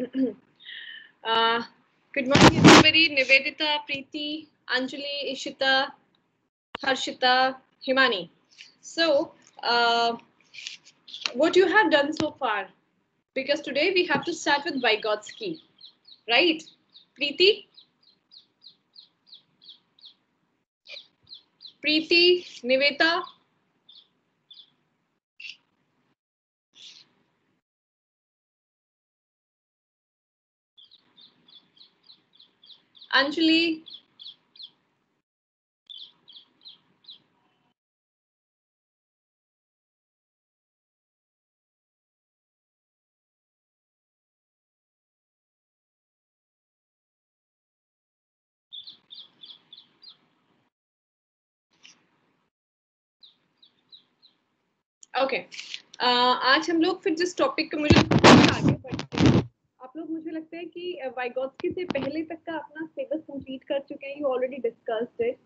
Good morning, everybody. Nivedita, Preeti, Anjali, Ishita, Harshita, Himani. So, what you have done so far? Because today we have to start with Vygotsky, right? Preeti, Nivedita. Anjali. Okay आज हम लोग फिर जिस topic को मुझे आगे बढ़ते हैं, आप लोग मुझे लगता है कि वाइगोत्स्की से पहले तक का अपना सिलेबस कंप्लीट कर चुके हैं. You already discussed it.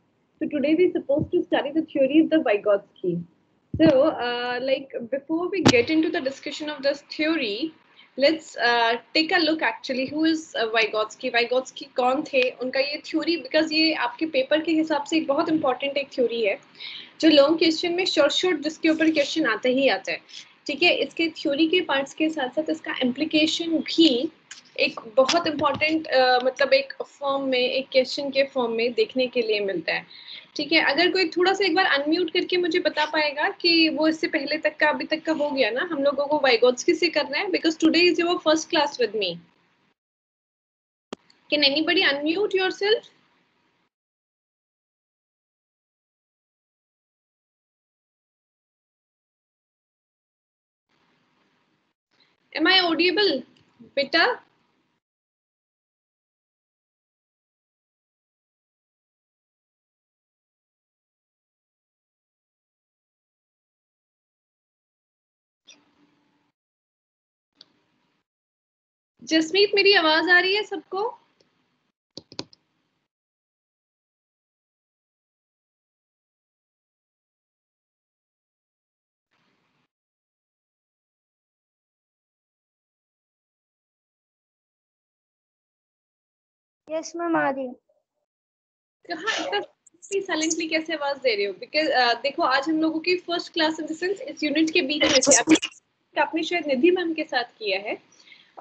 So today we supposed to study the theory of the Vygotsky. So like before we get into the discussion of this theory, let's take a look actually who is Vygotsky. Vygotsky कौन थे, उनका ये theory, because ये आपके paper के हिसाब से एक बहुत इंपॉर्टेंट एक थ्योरी है जो लॉन्ग क्वेश्चन में शॉर्ट जिसके ऊपर क्वेश्चन आते ही आता है. ठीक है, इसके थ्योरी के पार्ट्स के साथ साथ इसका इम्प्लीकेशन भी एक बहुत इंपॉर्टेंट मतलब एक फॉर्म में, एक क्वेश्चन के फॉर्म में देखने के लिए मिलता है. ठीक है, अगर कोई थोड़ा सा एक बार अनम्यूट करके मुझे बता पाएगा कि वो इससे पहले तक का अभी तक का हो गया ना, हम लोगों को वाइगोत्स्की से करना है, because today is your first class with me. Can anybody unmute yourself? Am I audible, beta? Jasmeet, मेरी आवाज आ रही है सबको? यस मैम, आ रही है. हाँ, इतना साइलेंटली कैसे आवाज दे रहे हो? बिकॉज देखो, आज हम लोगों की first class in the sense इस यूनिट के बीच में थे. आपने शायद निधि मैम के साथ किया है,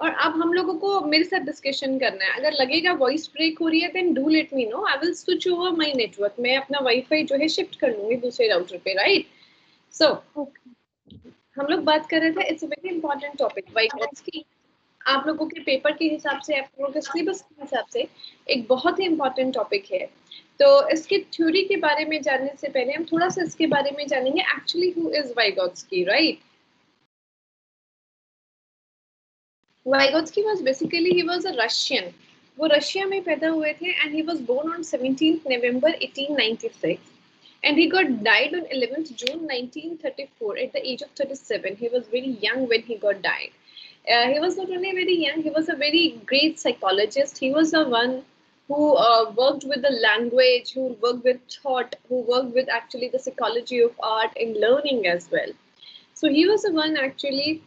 और अब हम लोगों को मेरे साथ डिस्कशन करना है. अगर लगेगा वॉइस ब्रेक हो रही है then do let me know. I will switch over my network. मैं अपना वाईफाई जो है शिफ्ट कर लूंगी दूसरे राउटर पे, राइट? सो हम लोग बात कर रहे थे, it's a very important topic Vygotsky. आप लोगों के पेपर के हिसाब से, आप लोगों के सिलेबस के हिसाब से एक बहुत ही इंपॉर्टेंट टॉपिक है. तो इसकी थ्योरी के बारे में जानने से पहले हम थोड़ा सा इसके बारे में जानेंगे. Actually who is Vygotsky, right? Vygotsky was basically, he was a Russian. वो रशिया में पैदा हुए थे and he was born on 17th November 1896 and he got died on 11th June 1934 at the age of 37. He was very young when he got died. He was not only very young, he was a very great psychologist. He was the one who worked with the language, who worked with thought, who worked with actually the psychology of art and learning as well. So he was the one actually.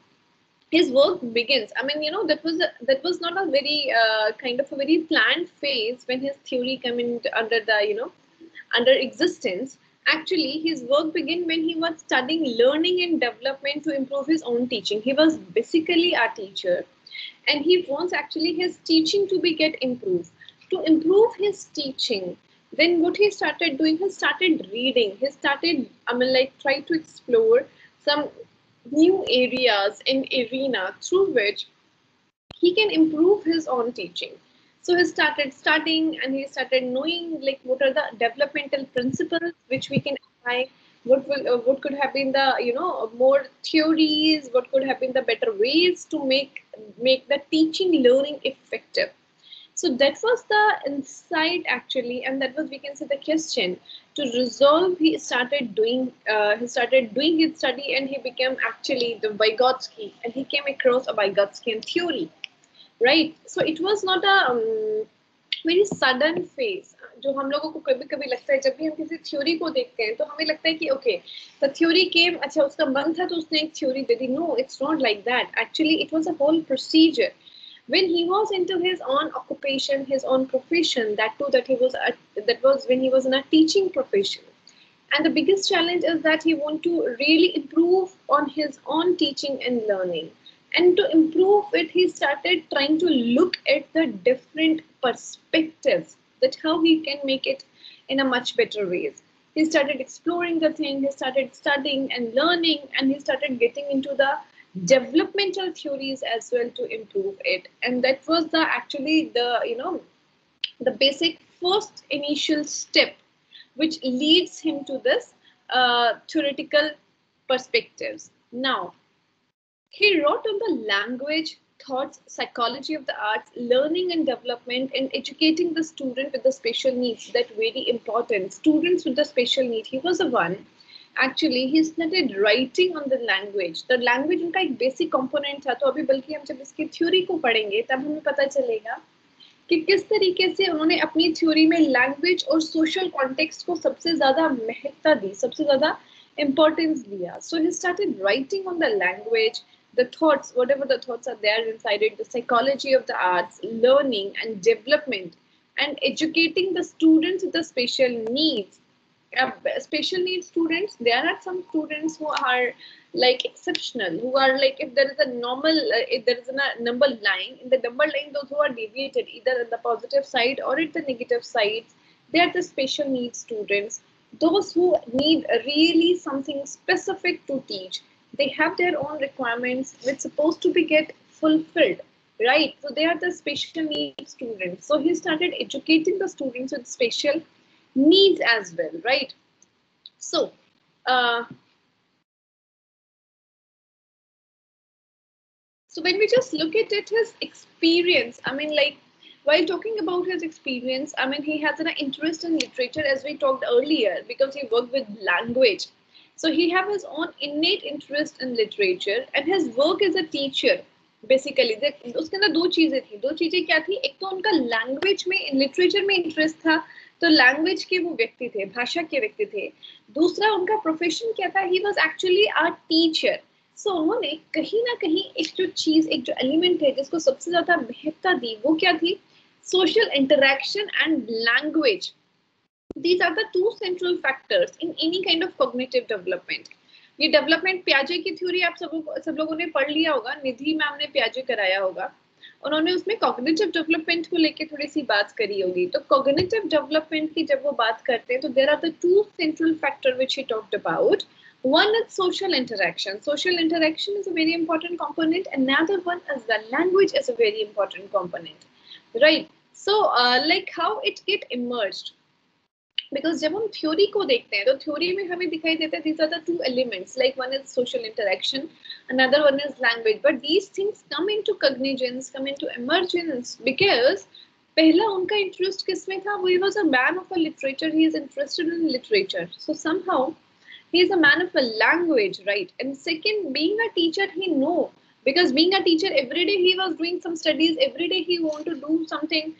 His work begins, I mean, that was not a very kind of a very planned phase when his theory came in under the under existence. Actually his work began when he was studying learning and development to improve his own teaching. He was basically a teacher and he wants actually his teaching to be get improved. To improve his teaching, then what he started doing, he started reading, he started, I mean, like, try to explore some new areas and arena through which he can improve his own teaching. So he started studying and he started knowing like what are the developmental principles which we can apply. What could have been the more theories, what could have been the better ways to make the teaching learning effective. So that was the insight actually, and that was, we can say, the question to resolve. He started doing his study and he became actually the Vygotsky, and he came across a Vygotskian theory, right? So it was not a very sudden phase. जो हम लोगों को कभी कभी लगता है, जब भी हम किसी थ्योरी को देखते हैं तो हमें लगता है कि ओके द थ्योरी केम, अच्छा उसका मन था तो उसने एक थ्योरी दे दी. No, it's not like that. Actually it was a whole procedure. When he was into his own occupation, his own profession, that too that that was when he was in a teaching profession. And the biggest challenge is that he want to really improve on his own teaching and learning. And to improve it, he started trying to look at the different perspectives, that how he can make it in a much better ways. He started exploring the thing, he started studying and learning, and he started getting into the developmental theories as well to improve it. And that was the actually the the basic first initial step which leads him to this theoretical perspectives. Now, he wrote on the language, thoughts, psychology of the arts, learning and development, and educating the student with the special needs. That very important. Students with the special need. He was the one. Actually, he started writing on the language. The language उनका एक basic component था. तो अभी बल्कि हम जब इसकी theory को पढ़ेंगे तब हमें पता चलेगा कि किस तरीके से उन्होंने अपनी थ्योरी में लैंग्वेज और सोशल कॉन्टेक्स्ट को सबसे ज्यादा महत्ता दी, सबसे ज्यादा इंपॉर्टेंस दिया. So he started writing on the language, the thoughts, whatever the thoughts are there inside it, the psychology of the arts, learning and development, and educating the students with the special needs. Special needs students, there are some students who are like exceptional, who are like, if there is a normal if there is a number line, in the number line those who are deviated either on the positive side or at the negative side, they are the special needs students. Those who need really something specific to teach, they have their own requirements which supposed to be get fulfilled, right? So they are the special needs students. So he started educating the students with special needs as well, right? So so when we just look at it, his experience, I mean, like, while talking about his experience, I mean, he has an interest in literature, as we talked earlier, because he worked with language. So he has his own innate interest in literature, and his work as a teacher, basically. उसके अंदर दो चीजें थी. दो चीजें क्या थी? एक तो उनका लैंग्वेज में, लिटरेचर में इंटरेस्ट था, तो लैंग्वेज के वो व्यक्ति थे, भाषा के व्यक्ति थे. दूसरा उनका प्रोफेशन क्या था? He was actually a teacher. So उन्होंने कहीं ना कहीं एक जो चीज, एक जो एलिमेंट है जिसको सबसे ज्यादा महत्ता दी, वो क्या थी? Social interaction and language. These are the two central factors in any kind of cognitive development. ये डेवलपमेंट प्याजे की थ्योरी आप सब लोगों ने पढ़ लिया होगा, निधि मैम ने प्याजे कराया होगा. उन्होंने उसमें कॉग्निटिव डेवलपमेंट को लेके थोड़ी सी बात करी होगी. तो कॉग्निटिव डेवलपमेंट की जब वो बात करते हैं तो there are the two central factor which he talked about. One is social interaction. Social interaction is a very important component. Another one is the language is a very important component, right? So like how it get emerged. Because जब हम theory को देखते हैं तो theory में हमें दिखाई देता है these are the two elements, like one is social interaction, another one is language, but these things come into cognizance, come into emergence because पहला उनका इंटरेस्ट किसमें था? He was a man of a literature, he is interested in literature, so somehow he is a man of a language, right? And second, being a teacher, he know, because being a teacher every day he was doing some studies, every day he want to do something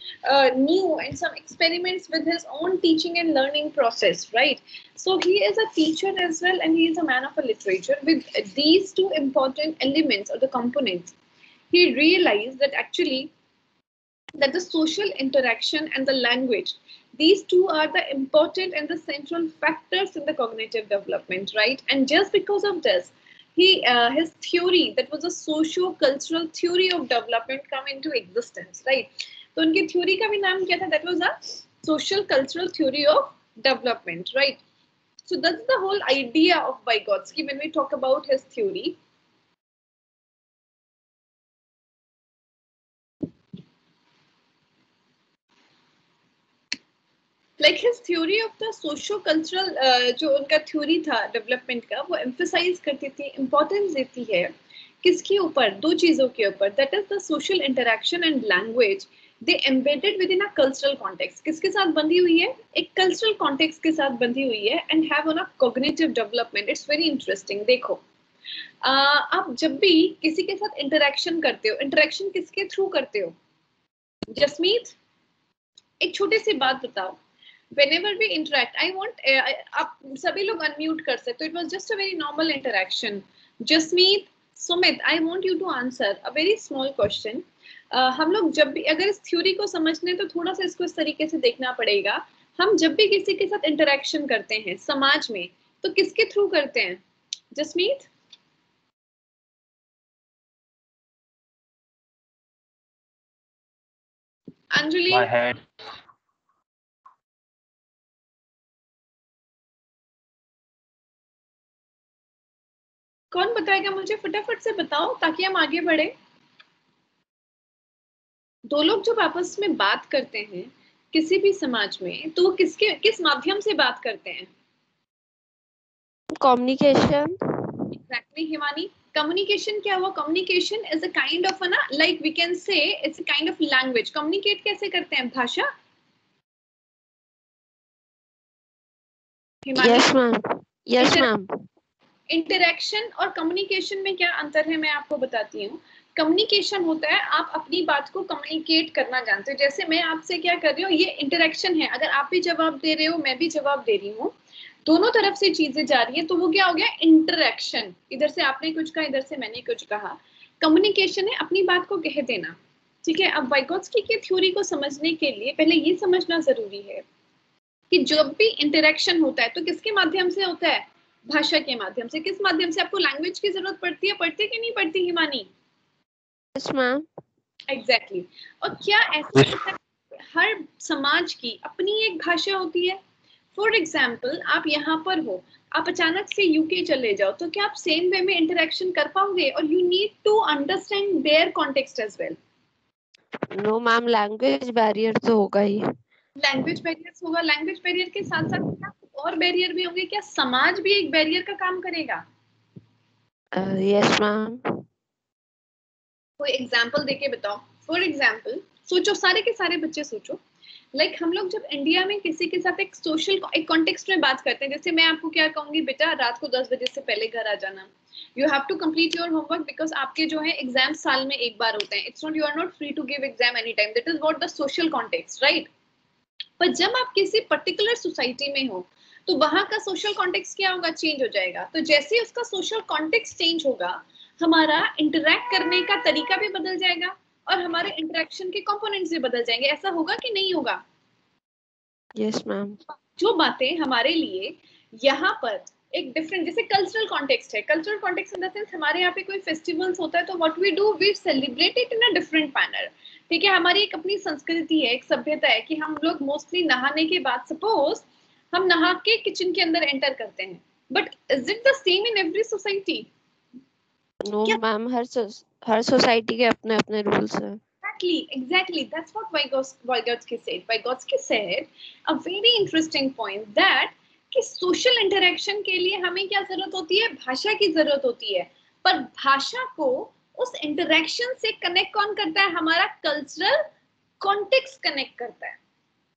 new and some experiments with his own teaching and learning process, right? So he is a teacher as well, and he is a man of a literature. With these two important elements or the components, he realized that actually that the social interaction and the language, these two are the important and the central factors in the cognitive development, right? And just because of this, his theory, that was a socio-cultural theory of development, come into existence, right? So उनकी theory का भी नाम क्या था? That was a social cultural theory of development, right? So that's the whole idea of Vygotsky when we talk about his theory. Like his theory of the socio-cultural जो उनका theory था development का, वो emphasize करती थी, importance देती है किसके ऊपर? दो चीजों के ऊपर. That is the social interaction and language. They embedded within a cultural context. किसके साथ बंधी हुई है? एक cultural context के साथ बंधी हुई है and have on a cognitive development. It's very interesting. देखो आप जब भी किसी के साथ interaction करते हो, interaction किसके through करते हो? जसमीत, एक छोटी सी बात बताओ. Whenever we interact, I want आप सभी लोग unmute कर सकते हो. It was just a very normal interaction. Jasmeet, Sumit, I want you to answer a very small question. हम लोग जब भी अगर इस थ्योरी को समझने तो थोड़ा सा इसको इस तरीके से देखना पड़ेगा। हम जब भी किसी के साथ इंटरेक्शन करते हैं समाज में तो किसके थ्रू करते हैं? Jasmeet, Anjali, My head. कौन बताएगा मुझे? फटाफट से बताओ ताकि हम आगे बढ़े। दो लोग जब आपस में बात करते हैं किसी भी समाज में तो वो किस माध्यम से बात करते हैं? कम्युनिकेशन। एग्जैक्टली हिमानी, कम्युनिकेशन क्या हुआ? Communication is a kind of ना, like we can say it's a kind of language. Communicate कैसे करते हैं? भाषा। Himani, yes ma'am, yes ma'am. Interaction और कम्युनिकेशन में क्या अंतर है मैं आपको बताती हूँ। कम्युनिकेशन होता है आप अपनी बात को कम्युनिकेट करना जानते हो। जैसे मैं आपसे क्या कर रही हूँ, ये इंटरेक्शन है। अगर आप भी जवाब दे रहे हो, मैं भी जवाब दे रही हूँ, दोनों तरफ से चीजें जा रही है, तो वो क्या हो गया? इंटरेक्शन। इधर से आपने कुछ कहा, इधर से मैंने कुछ कहा। कम्युनिकेशन है अपनी बात को कह देना। ठीक है, अब वाइगोत्स्की की थ्योरी को समझने के लिए पहले ये समझना जरूरी है कि जब भी इंटरेक्शन होता है तो किसके माध्यम से होता है? भाषा के माध्यम से। किस माध्यम से? आपको लैंग्वेज की जरूरत पड़ती है कि नहीं पड़ती हिमानी? Yes ma'am. एग्जैक्टली। और क्या ऐसा होता है हर समाज की अपनी एक भाषा होती है? फॉर एग्जाम्पल आप यहाँ पर हो, आप अचानक से यूके चले जाओ तो क्या आप सेम वे में इंटरेक्शन कर पाओगे? और you need to understand their context as well. No ma'am, language barrier तो होगा ही। लैंग्वेज बैरियर होगा, लैंग्वेज बैरियर के साथ साथ क्या और बैरियर भी होंगे? क्या समाज भी एक बैरियर का काम करेगा? Yes ma'am. कोई एग्जाम्पल देके बताओ। फॉर एग्जाम्पल सोचो, सारे के सारे बच्चे सोचो, लाइक हम लोग जब इंडिया में किसी के साथ एक सोशल एक कॉन्टेक्स्ट में बात करते हैं, जैसे मैं आपको क्या कहूंगी, बेटा रात को 10 बजे से पहले घर आ जाना, you have to complete your homework because आपके जो है एग्जाम साल में एक बार होते हैं। It's not, you are not free to give exam any time. That is what the social context, right? पर जब आप किसी पर्टिकुलर सोसाइटी में हो तो वहां का सोशल कॉन्टेक्स्ट क्या होगा? चेंज हो जाएगा। तो जैसे ही उसका सोशल कॉन्टेक्स्ट चेंज होगा, हमारा इंटरैक्ट करने का तरीका भी बदल जाएगा और हमारे इंटरेक्शन के कंपोनेंट्स भी बदल जाएंगे। ऐसा होगा कि नहीं होगा? Yes ma'am. जो बातें हमारे लिए यहाँ पर एक डिफरेंट, जैसे कल्चरल कॉन्टेक्स्ट है, cultural context in the sense हमारे यहाँ पे कोई फेस्टिवल्स होता है तो what we do, we celebrate it in a different manner. ठीक है, हमारी एक अपनी संस्कृति है, एक सभ्यता है कि हम लोग मोस्टली नहाने के बाद, सपोज हम नहा के किचन के अंदर एंटर करते हैं, but is it the same in every society? No ma'am, हर सोसाइटी के अपने अपने रूल्स हैं। Exactly. That's what Vygotsky said. Vygotsky said a very interesting point that कि सोशल इंटरेक्शन के लिए हमें क्या जरूरत होती है? भाषा की जरूरत होती है। पर भाषा को उस इंटरेक्शन से कनेक्ट कौन करता है? हमारा कल्चरल कॉन्टेक्स्ट कनेक्ट करता है।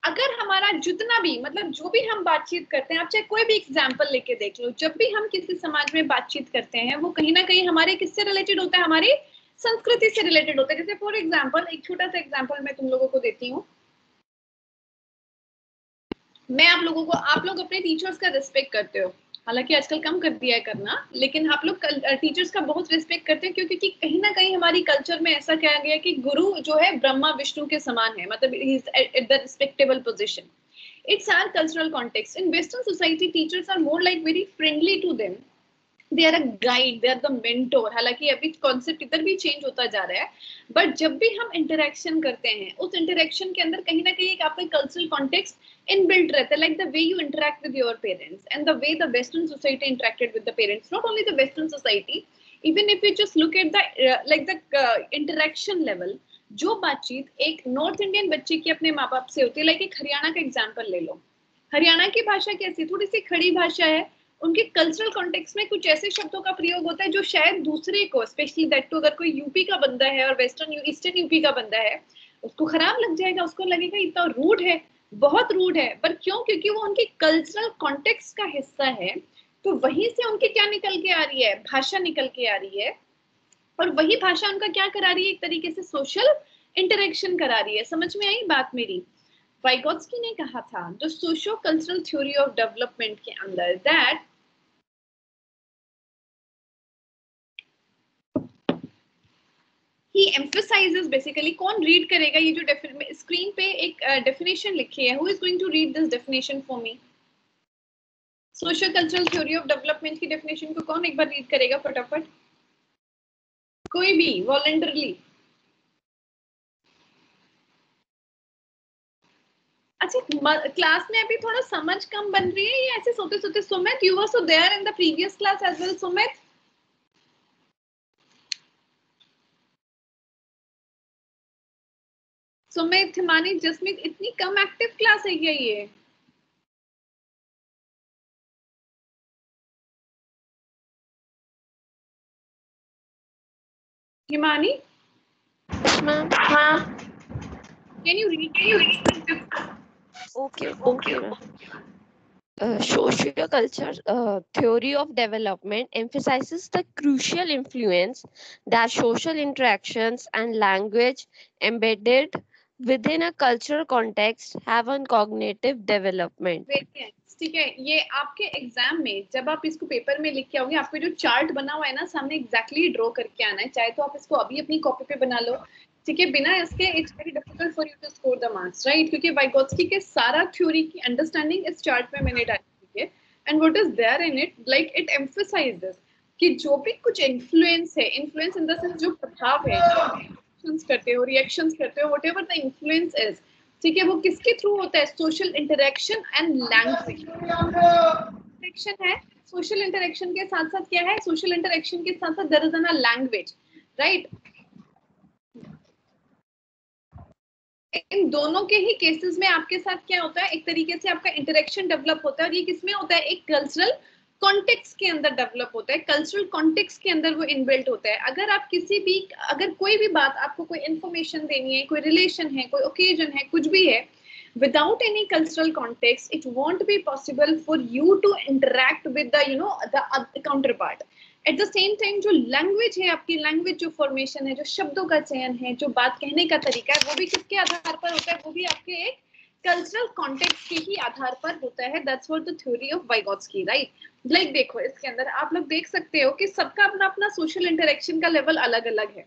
अगर हमारा जितना भी, मतलब जो भी हम बातचीत करते हैं, आप चाहे कोई भी एग्जाम्पल लेके देख लो, जब भी हम किसी समाज में बातचीत करते हैं वो कहीं ना कहीं हमारे किससे रिलेटेड होता है? हमारी संस्कृति से रिलेटेड होता है। जैसे फॉर एग्जाम्पल, एक छोटा सा एग्जाम्पल मैं तुम लोगों को देती हूँ। मैं आप लोगों को, आप लोग अपने टीचर्स का रिस्पेक्ट करते हो, हालांकि आजकल कम कर दिया है करना, लेकिन आप लोग टीचर्स का बहुत रिस्पेक्ट करते हैं क्योंकि कहीं ना कहीं हमारी कल्चर में ऐसा कहा गया कि गुरु जो है ब्रह्मा विष्णु के समान है, मतलब he is at the respectable position. It's our cultural context. In Western society, teachers are more like very friendly to them. They are a guide, they are the mentor. हालांकि अभी कॉन्सेप्ट इधर भी चेंज होता जा रहा है, but जब भी हम इंटरेक्शन करते हैं उस इंटरेक्शन के अंदर कहीं ना कहीं एक आपका कल्चरल कॉन्टेक्स्ट इनबिल्ट रहता है, like the way you interact with your parents and the way the western society interacted with the parents. Not only the western society, even if you just look at the like the interaction level, जो बातचीत एक north Indian बच्चे की अपने माँ बाप से होती है, लाइक एक हरियाणा का एग्जाम्पल ले लो। हरियाणा की भाषा कैसी? थोड़ी सी खड़ी भाषा है। उनके कल्चरल कॉन्टेक्स्ट में कुछ ऐसे शब्दों का प्रयोग होता है जो शायद दूसरे को, स्पेशली दैट टू अगर कोई यूपी का बंदा है और वेस्टर्न ईस्टर्न यूपी का बंदा है, उसको खराब लग जाएगा, उसको लगेगा इतना रूड है, बहुत रूड है। पर क्यों? क्योंकि वो उनके कल्चरल कॉन्टेक्स्ट का हिस्सा है। तो वहीं से उनके क्या निकल के आ रही है? भाषा निकल के आ रही है। और वही भाषा उनका क्या करा रही है? एक तरीके से सोशल इंटरेक्शन करा रही है। समझ में आई बात मेरी? वाइगोत्स्की ने कहा था the socio cultural theory of development के अंदर दैट he emphasizes basically, कौन रीड करेगा ये जो स्क्रीन पे एक डेफिनेशन लिखी है, who is going to read this definition for me? Social cultural theory of development की डेफिनेशन को कौन एक बार रीड करेगा फटाफट? कोई भी वॉलंटरली? अच्छा, क्लास में अभी थोड़ा समझ कम बन रही है या ऐसे सोते सोते? Sumit, you were so there in the previous class as well. Sumit, Sumit, Himani, Jasmeet, इतनी कम एक्टिव क्लास है क्या ये? Himani, ma'am. Can you read? Okay, ma'am. Socioculture theory of development emphasizes the crucial influence that social interactions and language embedded within a cultural context have on cognitive development. ठीक है, ये आपके exam में जब आप इसको पेपर में लिख के आओगे, आपको जो चार्ट बना हुआ है ना सामने, एग्जैक्टली ड्रॉ करके आना है। चाहे तो आप इसको अभी अपनी कॉपी पे बना लो, ठीक है, बिना इसके it's very difficult for you to score the marks, right? क्योंकि वाइगोत्स्की के सारा थ्योरी की अंडरस्टैंडिंग इस चार्ट में मैंने डाली है। And what is there in it, like it emphasises कि जो भी कुछ इन्फ्लुएंस है, इन्फ्लुएंस इन द सेंस जो प्रभाव है, जो करते हो, रिएक्शंस करते हो, व्हाटएवर द इन्फ्लुएंस इज, ठीक है, वो किसके थ्रू होता है? Social interaction and language interaction है। सोशल इंटरेक्शन के साथ साथ क्या है? सोशल इंटरेक्शन के साथ साथ there is a language, right? इन दोनों के ही केसेस में आपके साथ क्या होता है? एक तरीके से आपका इंटरेक्शन डेवलप होता है, और ये किसमें होता है? एक कल्चरल कॉन्टेक्स्ट के अंदर डेवलप होता है, कल्चरल कॉन्टेक्स्ट के अंदर वो इनबिल्ट होता है। अगर आप किसी भी, अगर कोई भी बात, आपको कोई इंफॉर्मेशन देनी है, कोई रिलेशन है, कोई ओकेजन है, कुछ भी है, without any cultural context it won't be possible for you to interact with the the counterpart. At the same time जो लैंग्वेज है, आपकी लैंग्वेज जो फॉर्मेशन है, जो शब्दों का चयन है, जो बात कहने का तरीका है, वो भी किसके आधार पर होता है? वो भी आपके एक कल्चरल कॉन्टेक्स्ट के ही आधार पर होता है। That's what the theory of Vygotsky, right? Like देखो, इसके अंदर आप लोग देख सकते हो कि सबका अपना अपना सोशल इंटरेक्शन का लेवल अलग अलग है।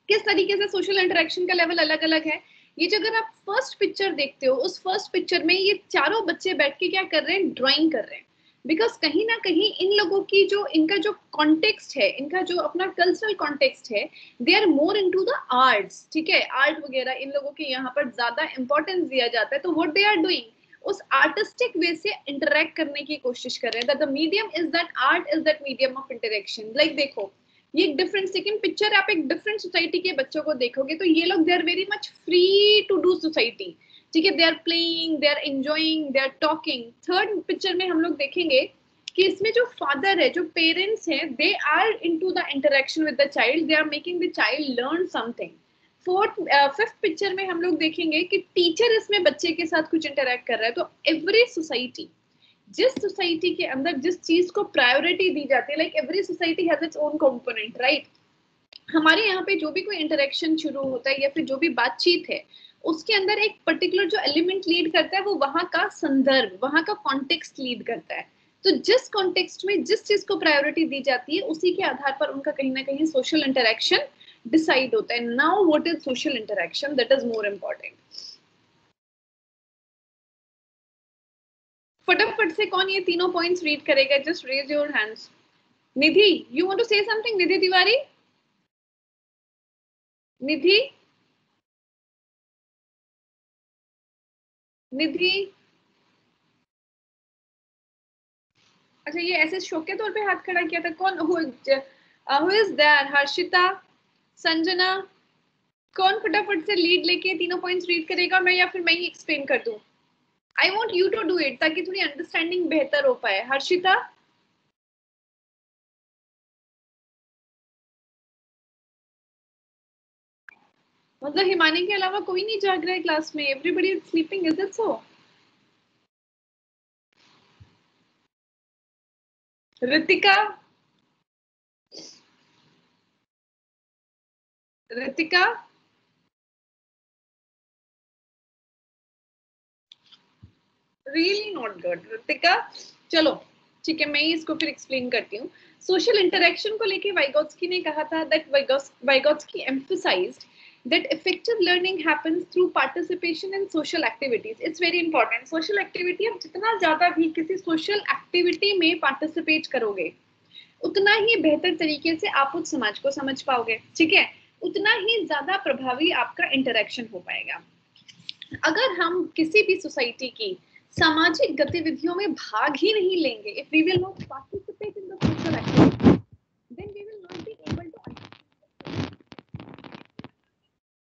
किस तरीके से सोशल इंटरेक्शन का लेवल अलग अलग है? ये जो अगर आप फर्स्ट पिक्चर देखते हो, उस फर्स्ट पिक्चर में ये चारों बच्चे बैठ के क्या कर रहे हैं? ड्राइंग कर रहे हैं। बिकॉज कहीं ना कहीं इन लोगों की जो, इनका जो कॉन्टेक्स्ट है, इनका जो अपना कल्चरल कॉन्टेक्स्ट है, they are more into the arts, ठीक है, आर्ट वगैरह इन लोगों के यहाँ पर ज्यादा इंपॉर्टेंस दिया जाता है। तो व्हाट दे आर डूइंग, उस आर्टिस्टिक वे से इंटरेक्ट करने की कोशिश कर रहे हैं। That the medium is that, art is that medium of interaction. Like देखो, ये एक डिफरेंट, सेकंड पिक्चर आप एक डिफरेंट सोसाइटी के बच्चों को देखोगे तो ये लोग they are very much free to do society, ठीक है, they are playing, they are enjoying, they are talking. Third picture में हम लोग देखेंगे कि इसमें जो फादर है, जो पेरेंट्स हैं, they are into the interaction with the child, they are making the child learn something. Fifth picture में हम लोग देखेंगे कि टीचर इसमें बच्चे के साथ कुछ इंटरेक्ट कर रहा है। तो एवरी सोसाइटी, जिस सोसाइटी के अंदर जिस चीज को प्रायोरिटी दी जाती है, like every society has its own component, right? हमारे यहाँ पे जो भी कोई इंटरेक्शन शुरू होता है या फिर जो भी बातचीत है, उसके अंदर एक पर्टिकुलर जो एलिमेंट लीड करता है, वो वहां का संदर्भ, वहां का कॉन्टेक्स्ट लीड करता है। तो जिस कॉन्टेक्स्ट में जिस चीज को प्रायोरिटी दी जाती है, उसी के आधार पर उनका कहीं ना कहीं सोशल इंटरेक्शन डिसाइड होता है। Now what is social interaction, that is more important. फटाफट से कौन ये तीनों पॉइंट्स रीड करेगा? Just raise your hands. Nidhi, you want to say something? Nidhi Tiwari, Nidhi, Nidhi. अच्छा, ये ऐसे शौक के तौर पे हाथ खड़ा किया था? कौन? Who is there? Harshita, Sanjana, कौन फटाफट से लीड लेके तीनों पॉइंट्स रीड करेगा? मैं, या फिर मैं ही एक्सप्लेन कर दूं? I want you to do it ताकि थोड़ी अंडरस्टैंडिंग बेहतर हो पाए। हर्षिता, मतलब हिमानी के अलावा कोई नहीं जाग रहा है क्लास में? Everybody is sleeping, is it so? Ritika, Ritika, really not good Ritika. चलो ठीक है, मैं इसको फिर एक्सप्लेन करती हूँ। सोशल इंटरेक्शन को लेके वाइगोत्स्की ने कहा था that Vygotsky emphasized that effective learning happens through participation in social activities. It's very important. Social activity, आप जितना ज़्यादा भी किसी social activity में participate करोगे, उतना ही बेहतर तरीके से आप उस समाज को समझ पाओगे, ठीक है, उतना ही ज़्यादा प्रभावी आपका इंटरेक्शन हो पाएगा। अगर हम किसी भी सोसाइटी की सामाजिक गतिविधियों में भाग ही नहीं लेंगे, if we will not participate in the social activity, then we will not be able to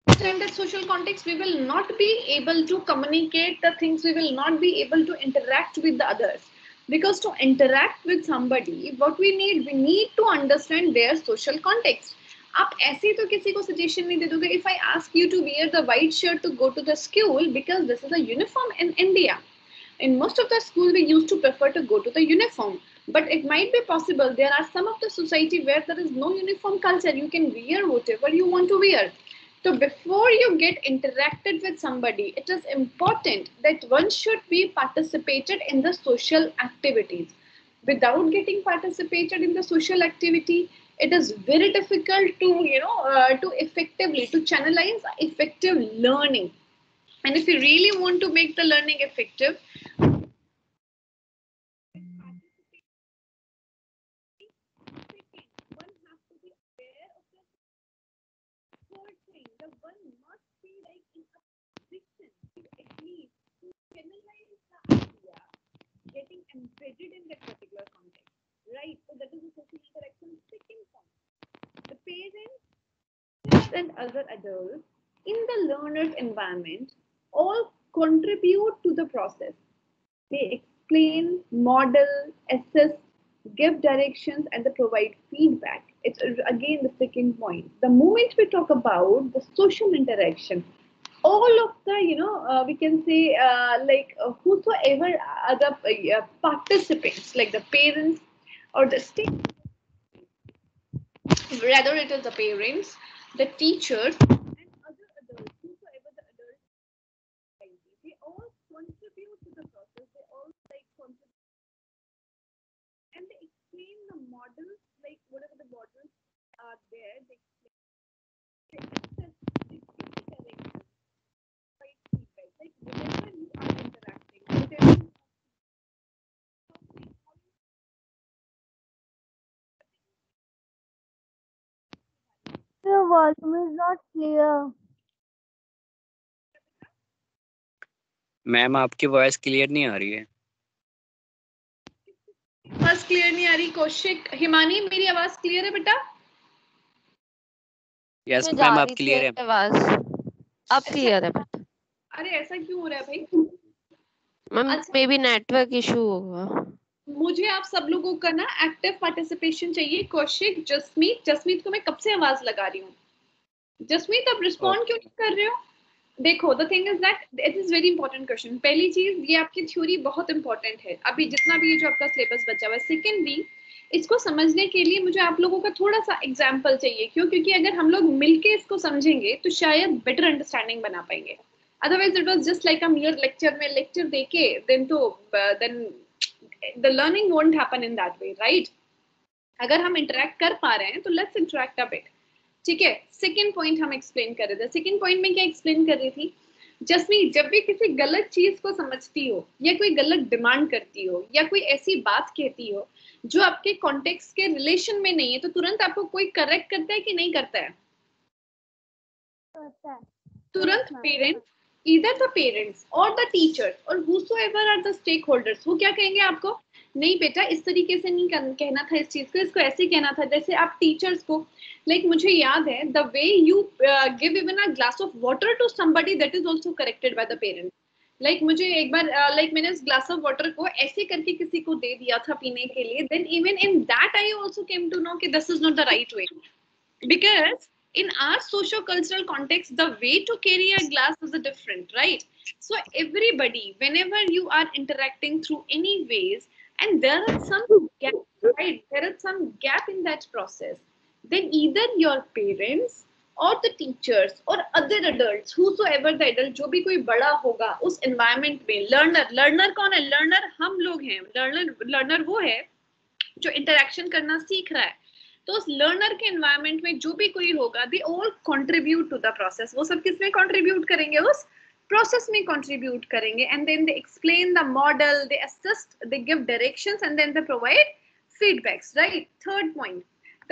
understand the social context, we will not be able to communicate the things, we will not be able to interact with the others. Because to interact with somebody, what we need to understand their social context. आप ऐसे तो किसी को suggestion नहीं दे दोगे, if I ask you to wear the white shirt to go to the school because this is a uniform in India. In most of the school we used to prefer to go to the uniform, but it might be possible there are some of the society where there is no uniform culture, you can wear whatever you want to wear. So before you get interacted with somebody, it is important that one should be participated in the social activities. Without getting participated in the social activity, it is very difficult to to effectively to channelize effective learning. And if you really want to make the learning effective, the one must be like in a position to at least to channelize the idea getting embedded in that particular context, right? So that is the social interaction. Second point, the parents and other adults in the learner's environment all contribute to the process. They explain, model, assess, give directions, and they provide feedback. It's again the second point. The moment we talk about the social interaction, all of the we can say whosoever other participants, like the parents or the state, rather it is the parents, the teachers, and other adults, whosoever the adults, they all contribute to the process. They all like contribute and they explain the models, like whatever the models are there, they explain, they assess, they give directions, provide feedback. Like whenever you are interacting, whatever Your volume is not clear. Ma'am आपकी voice clear नहीं आ रही है। आवाज clear नहीं आ रही? कौशिक, हिमानी, मेरी आवाज clear है बेटा? यस मैम आप क्लियर है। आवाज अब क्लियर है बेटा। अरे ऐसा क्यों हो रहा है भाई? Ma'am may be network issue होगा। मुझे आप सब लोगों का ना एक्टिव पार्टिसिपेशन चाहिए। कौशिक, जसमीत को मैं कब से आवाज लगा रही हूँ। जसमीत आप रिस्पॉन्ड क्यों नहीं कर रहे हो? देखो, the thing is that it is very important question. पहली चीज, ये आपकी थ्योरी बहुत इंपॉर्टेंट है, अभी जितना भी ये जो आपका सिलेबस बचा हुआ है। सेकेंडली, इसको समझने के लिए मुझे आप लोगों का थोड़ा सा एग्जाम्पल चाहिए। क्यों? क्योंकि अगर हम लोग मिलके इसको समझेंगे तो शायद बेटर अंडरस्टैंडिंग बना पाएंगे। Otherwise it was just like a mere lecture में लेक्चर देके then the learning won't happen in that way, right? अगर हम इंटरेक्ट कर पा रहे हैं तो लेट्स इंटरेक्ट अ बिट, ठीक है? सेकेंड पॉइंट हम एक्सप्लेन कर रहे थे। सेकेंड पॉइंट में क्या एक्सप्लेन कर रही थी? जसमीत, जब भी किसी गलत चीज को समझती हो या कोई गलत डिमांड करती हो या कोई ऐसी बात कहती हो जो आपके कॉन्टेक्स्ट के रिलेशन में नहीं है, तो तुरंत आपको कोई करेक्ट करता है कि नहीं करता है? तुरंत parents, either the parents or the teachers or whosoever are the stakeholders, वो क्या कहेंगे आपको? नहीं बेटा, इस तरीके से नहीं कहना था इस चीज को, इसको ऐसे कहना था। जैसे आप टीचर्स को, लाइक मुझे याद है, the way you give even a glass of water to somebody, that is also corrected by the parent. Like मुझे एक बार मैंने उस ग्लास ऑफ वाटर को ऐसे करके किसी को दे दिया था पीने के लिए, then even in that I also came to know कि this is not the right way, because in our socio-cultural context, the way to carry a glass is different, right? So everybody, whenever you are interacting through any ways, and there is some gap, right? There is some gap in that process, then either your parents or the teachers or other adults, whosoever the adult, जो भी कोई बड़ा होगा उस environment में, learner कौन है? learner हम लोग हैं। learner वो है जो इंटरेक्शन करना सीख रहा है, तो उस लर्नर के एनवायरनमेंट में जो भी कोई होगा, they all contribute to the process. वो सब किसमें कंट्रीब्यूट करेंगे? उस प्रोसेस में कंट्रीब्यूट करेंगे, and then they explain the model, they assist, they give directions, and then they provide feedbacks, right? Third point,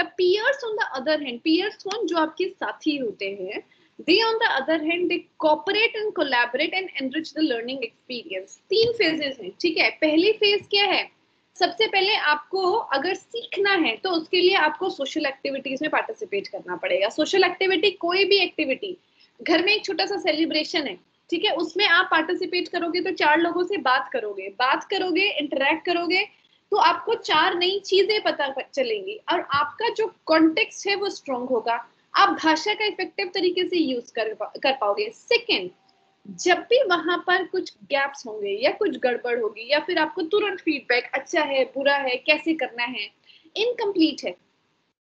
the peers on the other hand, peers कौन? जो आपके साथी होते हैं, they on the other hand they cooperate and collaborate and enrich the learning experience। तीन phases हैं, ठीक है? पहली फेज क्या है? सबसे पहले आपको अगर सीखना है तो उसके लिए आपको सोशल एक्टिविटीज में पार्टिसिपेट करना पड़ेगा। सोशल एक्टिविटी कोई भी एक्टिविटी, घर में एक छोटा सा सेलिब्रेशन है, ठीक है, उसमें आप पार्टिसिपेट करोगे तो चार लोगों से बात करोगे, इंटरेक्ट करोगे, तो आपको चार नई चीजें पता चलेंगी और आपका जो कॉन्टेक्स्ट है वो स्ट्रॉन्ग होगा, आप भाषा का इफेक्टिव तरीके से यूज कर पाओगे। सेकेंड, जब भी वहां पर कुछ गैप्स होंगे या कुछ गड़बड़ होगी या फिर आपको तुरंत फीडबैक अच्छा है, बुरा है, कैसे करना है, इनकम्प्लीट है,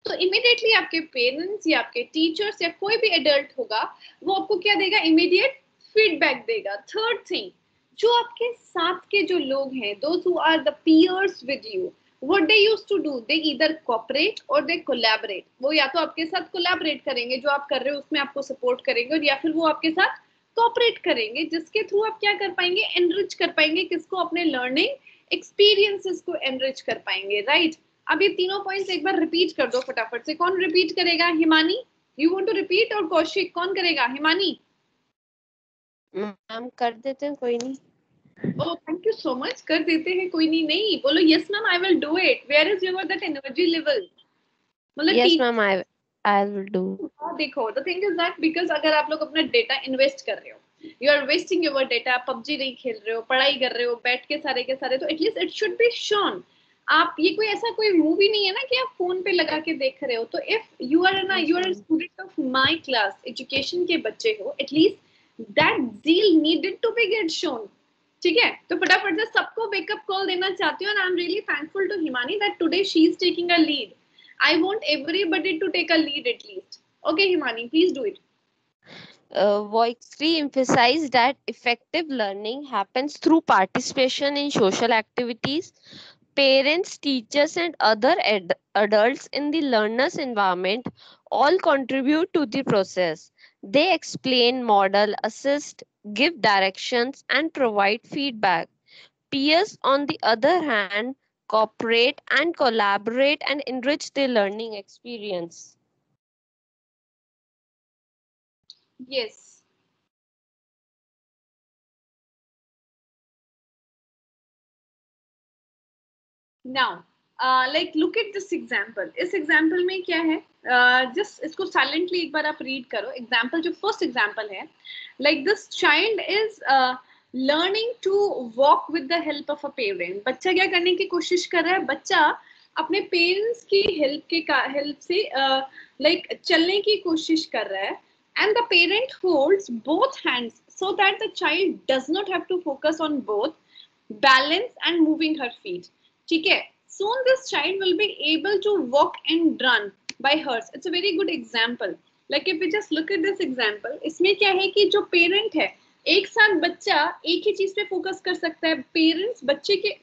तो इमीडिएटली आपके पेरेंट्स या आपके टीचर्स या कोई भी एडल्ट होगा वो आपको क्या देगा? इमीडिएट फीडबैक देगा। थर्ड थिंग, जो आपके साथ के जो लोग हैं, those who are the peers with you, what they used to do, they either cooperate or they collaborate। वो या तो आपके साथ कोलैबोरेट करेंगे, जो आप कर रहे हो उसमें आपको सपोर्ट करेंगे, और या फिर वो आपके साथ कोऑपरेट करेंगे, जिसके थ्रू आप क्या कर पाएंगे? एनरिच कर पाएंगे किसको? अपने लर्निंग एक्सपीरियंसेस को एनरिच कर पाएंगे, राइट? अब ये तीनों पॉइंट्स एक बार रिपीट कर दो फटाफट से। कौन रिपीट करेगा? Himani, you want to repeat? और कौशिक, कौन करेगा? हिमानी? मैम कर देते हैं, कोई नहीं। Oh, thank you so much। कर देते हैं, कोई नहीं। नहीं बोलो yes ma'am, I will do it। Where is your that energy level? मतलब Yes ma'am, I will do। देखो, the thing is that because अगर आप लोग अपना डेटा इन्वेस्ट कर रहे हो, you are wasting your data, PUBG नहीं खेल रहे हो, पढ़ाई कर रहे हो बैठ के सारे के सारे, तो at least it should be shown. आप ये कोई ऐसा कोई मूवी नहीं है ना कि आप फोन पे लगा के देख रहे हो। तो इफ यू आर ना, you are student of my class, education के बच्चे हो, at least that zeal needed to be get shown। ठीक है, तो फटाफट से सबको वेकअप कॉल देना चाहती हूँ, and I am really thankful to Himani that today she is taking a lead. I want everybody to take a lead at least। Okay, Himani, please do it। Voice emphasized that effective learning happens through participation in social activities. Parents, teachers, and other adults in the learner's environment all contribute to the process. They explain, model, assist, give directions, and provide feedback. Peers, on the other hand, cooperate and collaborate and enrich the learning experience. Yes। Now, like look at this example। इस example में क्या है? Just इसको silently एक बार आप read करो। Example जो first example है, like this child is learning to walk with the help of a parent। बच्चा क्या करने की कोशिश कर रहा है? बच्चा अपने पेरेंट्स की हेल्प से like चलने की कोशिश कर रहा है, and the parent holds both hands so that the child does not have to focus on both balance and moving her feet। ठीक है, soon this child will be able to walk and run by hers। It's a very good example। like if we just look at this example, इसमें क्या है कि जो parent है, एक साथ बच्चा एक ही चीज पे फोकस कर सकता है। पेरेंट्स बच्चे के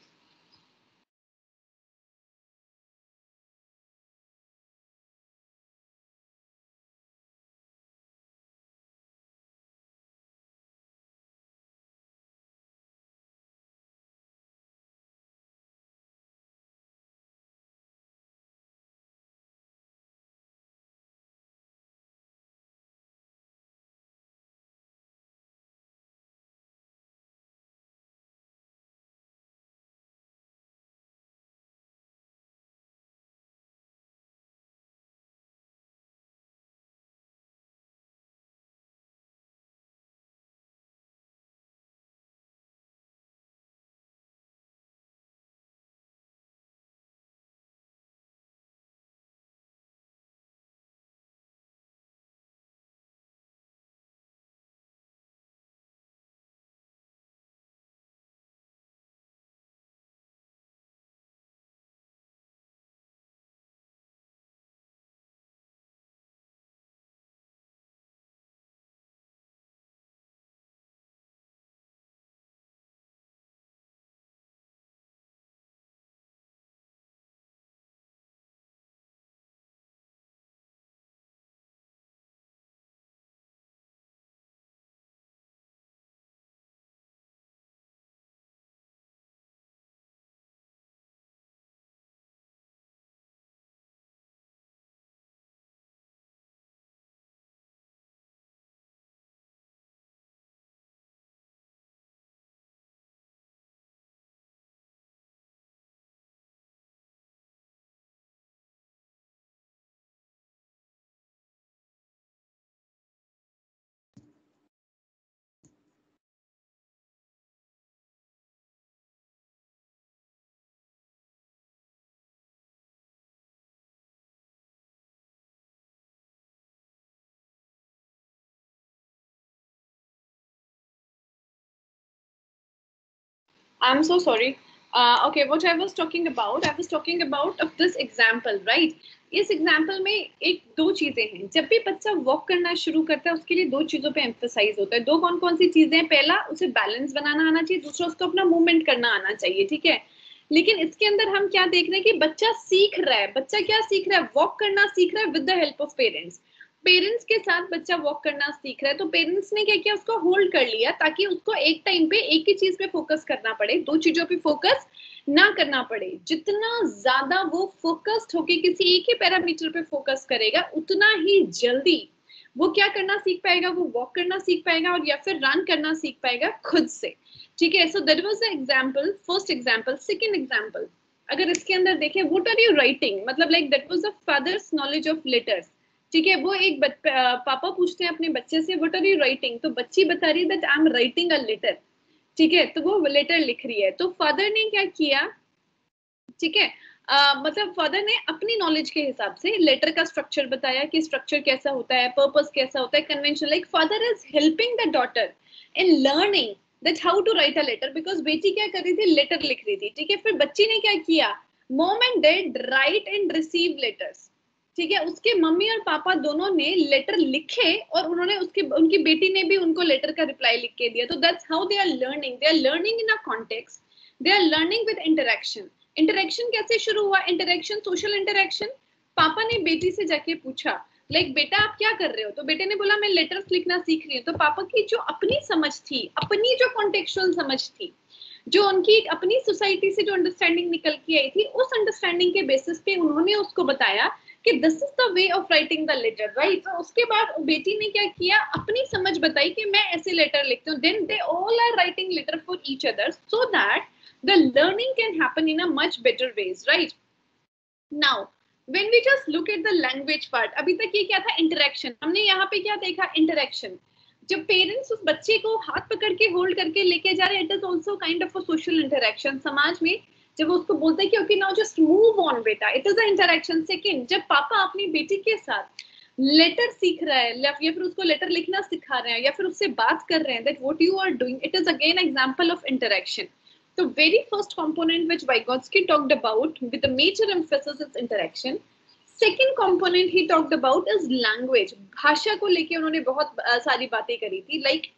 I'm so sorry. Okay, what I was talking about of this example, right? इस एग्जाम्पल में एक दो चीजें हैं. जब भी बच्चा वॉक करना शुरू करता है उसके लिए दो चीजों पे एम्फसाइज होता है. दो कौन कौन सी चीजें हैं? पहला, उसे बैलेंस बनाना आना चाहिए. दूसरा, उसको अपना मूवमेंट करना आना चाहिए. ठीक है. लेकिन इसके अंदर हम क्या देख रहे हैं कि बच्चा सीख रहा है. बच्चा क्या सीख रहा है? वॉक करना सीख रहा है with the help of parents. Parents के साथ बच्चा वॉक करना सीख रहा है. तो पेरेंट्स ने क्या किया? उसको होल्ड कर लिया ताकि उसको एक टाइम पे एक ही चीज पे फोकस करना पड़े, दो चीजों पे फोकस ना करना पड़े. जितना ज्यादा वो फोकस्ड होके किसी एक ही पैरामीटर पे फोकस करेगा उतना ही जल्दी वो क्या करना सीख पाएगा? वो वॉक करना सीख पाएगा और या फिर रन करना सीख पाएगा खुद से. ठीक है. So that was the example, first example. Second example, अगर इसके अंदर देखें, व्हाट आर यू राइटिंग, मतलब like that was the father's knowledge of letters. ठीक है. वो एक पापा पूछते हैं अपने बच्चे से व्हाट आर यू राइटिंग, तो बच्ची बता रही है that I am writing a letter. ठीक है. तो वो लेटर लिख रही है. तो फादर ने क्या किया? ठीक है. मतलब फादर ने अपनी नॉलेज के हिसाब से लेटर का स्ट्रक्चर बताया कि स्ट्रक्चर कैसा होता है, पर्पस कैसा होता है, convention. Like father is helping the daughter in learning that how to write a letter, because बेटी क्या कर रही थी? लेटर लिख रही थी. ठीक है. फिर बच्ची ने क्या किया? Mom and dad right and receive letters. ठीक है. उसके मम्मी और पापा दोनों ने लेटर लिखे और उन्होंने उनकी बेटी ने भी उनको लेटर का रिप्लाई लिख के दिया. तो that's how they are learning. They are learning in a context. They are learning with interaction. Interaction कैसे शुरू हुआ? Interaction, social interaction. पापा ने बेटी से जाके पूछा लाइक बेटा आप क्या कर रहे हो? तो बेटे ने बोला मैं लेटर्स लिखना सीख रही हूँ. तो पापा की जो अपनी समझ थी, अपनी जो कॉन्टेक्चुअल समझ थी, जो उनकी अपनी सोसाइटी से जो अंडरस्टैंडिंग निकल के आई थी, उस अंडरस्टैंडिंग के बेसिस पे उन्होंने उसको बताया कि this is the way of writing the letter, right. तो उसके बाद बेटी ने क्या किया? अपनी समझ बताई कि मैं ऐसे लेटर लिखती हूँ. Then they all are writing letter for each other so that the learning can happen in a much better ways, right? Now when we just look at the language part, अभी तक ये क्या था? Interaction. हमने यहाँ पे क्या देखा? इंटरेक्शन. जब पेरेंट्स उस बच्चे को हाथ पकड़ के होल्ड करके लेके जा रहे हैं, it is also kind of a social interaction. समाज में जब उसको बोलते हैं कि okay now just move on बेटा, it is a interaction. Second, जब पापा अपनी बेटी के साथ लेटर सीख रहा है या फिर उसको लेटर लिखना सिखा रहे हैं या फिर उससे बात कर रहे हैं, that what you are doing, it is again example of interaction. The very first component which Vygotsky talked about with a major emphasis is interaction. Second component he talked about is language. भाषा को लेके उन्होंने बहुत सारी बातें करी थी. Like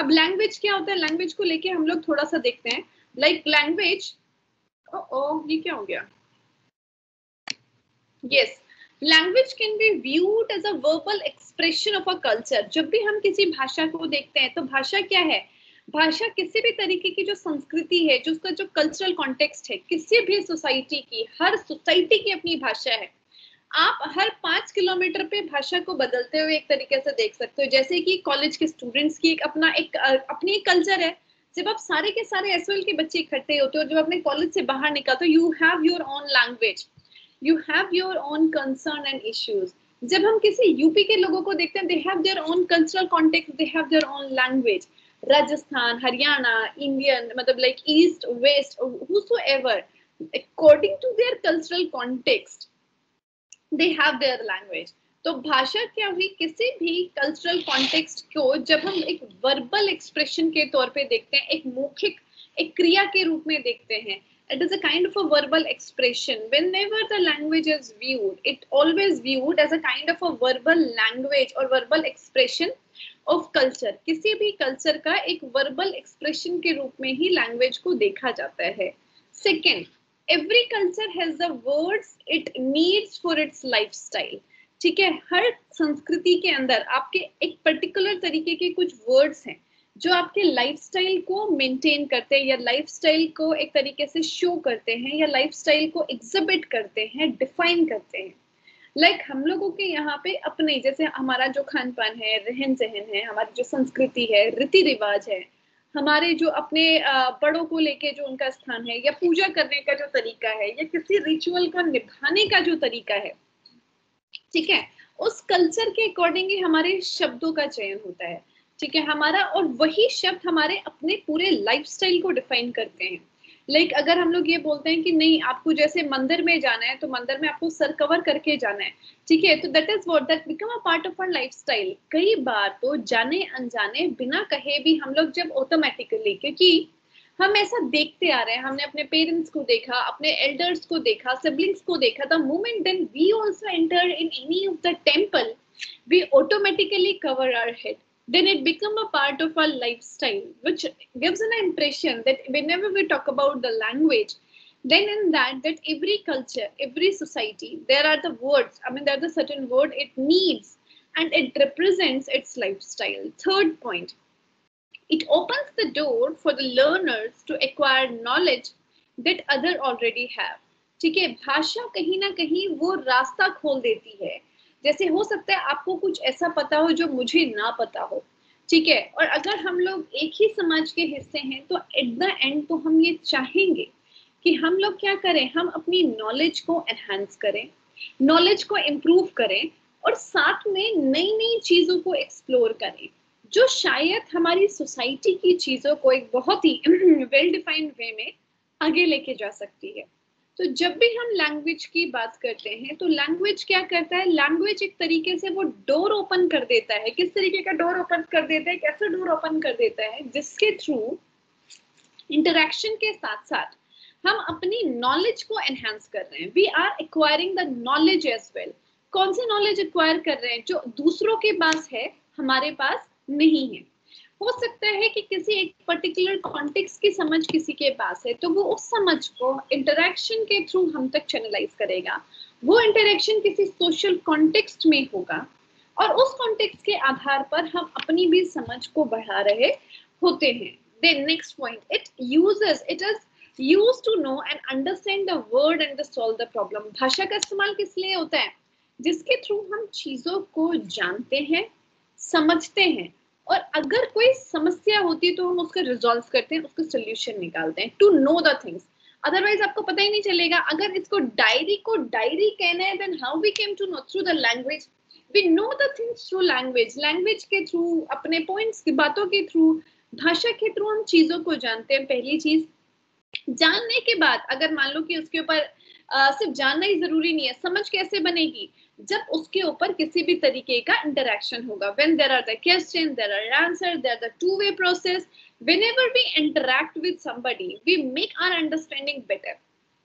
अब language क्या होता है? language को लेके हम लोग थोड़ा सा देखते हैं. Like language, ये क्या हो गया? Yes, language can be viewed as a verbal expression of a culture. जब भी हम किसी भाषा को देखते हैं तो भाषा क्या है? भाषा किसी भी तरीके की जो संस्कृति है, जो उसका जो कल्चरल कॉन्टेक्स्ट है, किसी भी सोसाइटी की, हर सोसाइटी की अपनी भाषा है. आप हर 5 किलोमीटर पे भाषा को बदलते हुए एक तरीके से देख सकते हो. जैसे कि कॉलेज के स्टूडेंट्स की अपनी एक कल्चर है. जब आप सारे के सारे एसओएल के बच्चे इकट्ठे होते हो, जब अपने कॉलेज से बाहर निकलते हो, you have your own language, you have your own concern and issues. जब हम किसी यूपी के लोगों को देखते हैं, they have their own cultural context, they have their own language. Rajasthan, Haryana, Indian, मतलब like east, west, whosoever, according to their cultural context, they have their language. तो भाषा क्या हुई? किसी भी कल्चरल कॉन्टेक्स्ट को जब हम एक वर्बल एक्सप्रेशन के तौर पे देखते हैं, एक मौखिक, एक क्रिया के रूप में देखते हैं, it is a kind of a verbal expression. Whenever the language is viewed, it always viewed as a kind of a verbal language or verbal expression of culture. किसी भी कल्चर का एक वर्बल एक्सप्रेशन के रूप में ही language को देखा जाता है. Second, every culture has the words it needs for its lifestyle. ठीक है. हर संस्कृति के अंदर आपके एक पर्टिकुलर तरीके के कुछ वर्ड्स हैं जो आपके लाइफस्टाइल को मेंटेन करते हैं या लाइफस्टाइल को एक तरीके से शो करते हैं या लाइफस्टाइल को एग्जिबिट करते हैं, डिफाइन करते हैं. लाइक हम लोगों के यहाँ पे अपने जैसे हमारा जो खान पान है, रहन सहन है, हमारी जो संस्कृति है, रीति रिवाज है, हमारे जो अपने बड़ों को लेके जो उनका स्थान है या पूजा करने का जो तरीका है या किसी रिचुअल का निभाने का जो तरीका है, ठीक है, उस कल्चर के अकॉर्डिंग ही हमारे शब्दों का चयन होता है. ठीक है. हमारा और वही शब्द हमारे अपने पूरे लाइफस्टाइल को डिफाइन करते हैं. लाइक अगर हम लोग ये बोलते हैं कि नहीं आपको जैसे मंदिर में जाना है तो मंदिर में आपको सर कवर करके जाना है, ठीक है, तो that is what that become a part of our lifestyle. कई बार तो जाने अनजाने बिना कहे भी हम लोग जब ऑटोमेटिकली, क्योंकि हम ऐसा देखते आ रहे हैं, हमने अपने पेरेंट्स को देखा, अपने एल्डर्स को देखा, सिबलिंग्स को देखा. The moment then we also enter in any of the temple, we automatically cover our head. Then it become a part of our lifestyle, which gives an impression that whenever we talk about the language, then in that every culture, every society, there are the words, I mean there are the certain word it needs and it represents its lifestyle. Third point, it opens the door for the learners to acquire knowledge that other already have. ठीक है, भाषा कहीं ना कहीं वो रास्ता खोल देती है. जैसे हो सकता है आपको कुछ ऐसा पता हो जो मुझे ना पता हो, ठीक है, और अगर हम लोग एक ही समाज के हिस्से हैं तो एट द एंड तो हम ये चाहेंगे कि हम लोग क्या करें, हम अपनी नॉलेज को एनहांस करें, नॉलेज को इम्प्रूव करें और साथ में नई नई चीजों को एक्सप्लोर करें जो शायद हमारी सोसाइटी की चीजों को एक बहुत ही वेल डिफाइंड वे में आगे लेके जा सकती है. तो जब भी हम लैंग्वेज की बात करते हैं तो लैंग्वेज क्या करता है, लैंग्वेज एक तरीके से वो डोर ओपन कर देता है. किस तरीके का डोर ओपन कर देता है, कैसे डोर ओपन कर देता है, जिसके थ्रू इंटरेक्शन के साथ साथ हम अपनी नॉलेज को एनहांस कर रहे हैं. We are acquiring the knowledge as well. कौन सी नॉलेज एक्वायर कर रहे हैं, जो दूसरों के पास है हमारे पास नहीं है. हो सकता है कि किसी एक पर्टिकुलर कॉन्टेक्स्ट की समझ किसी के पास है तो वो उस समझ को इंटरेक्शन के थ्रू हम तक चैनलाइज करेगा. वो इंटरेक्शन किसी सोशल कॉन्टेक्स्ट में होगा और उस कॉन्टेक्स्ट के आधार पर हम अपनी भी समझ को बढ़ा रहे होते हैं. Then next point, it is used to know and understand the word and to solve the problem. भाषा का इस्तेमाल किस लिए होता है, जिसके थ्रू हम चीजों को जानते हैं, समझते हैं और अगर कोई समस्या होती है तो हम उसको रिजॉल्व करते हैं, उसका सोल्यूशन निकालते हैं. To know the things, otherwise आपको पता ही नहीं चलेगा. अगर इसको डायरी को डायरी कहना है, then how we came to know, through the language. We know the things through language. Language के थ्रू, अपने पॉइंट्स की बातों के थ्रू, भाषा के थ्रू हम चीजों को जानते हैं. पहली चीज, जानने के बाद अगर मान लो कि उसके ऊपर सिर्फ जानना ही जरूरी नहीं है, समझ कैसे बनेगी, जब उसके ऊपर किसी भी तरीके का इंटरेक्शन होगा. when there are the questions, there are answers, there are the two-way process. whenever we interact with somebody, we make our understanding better.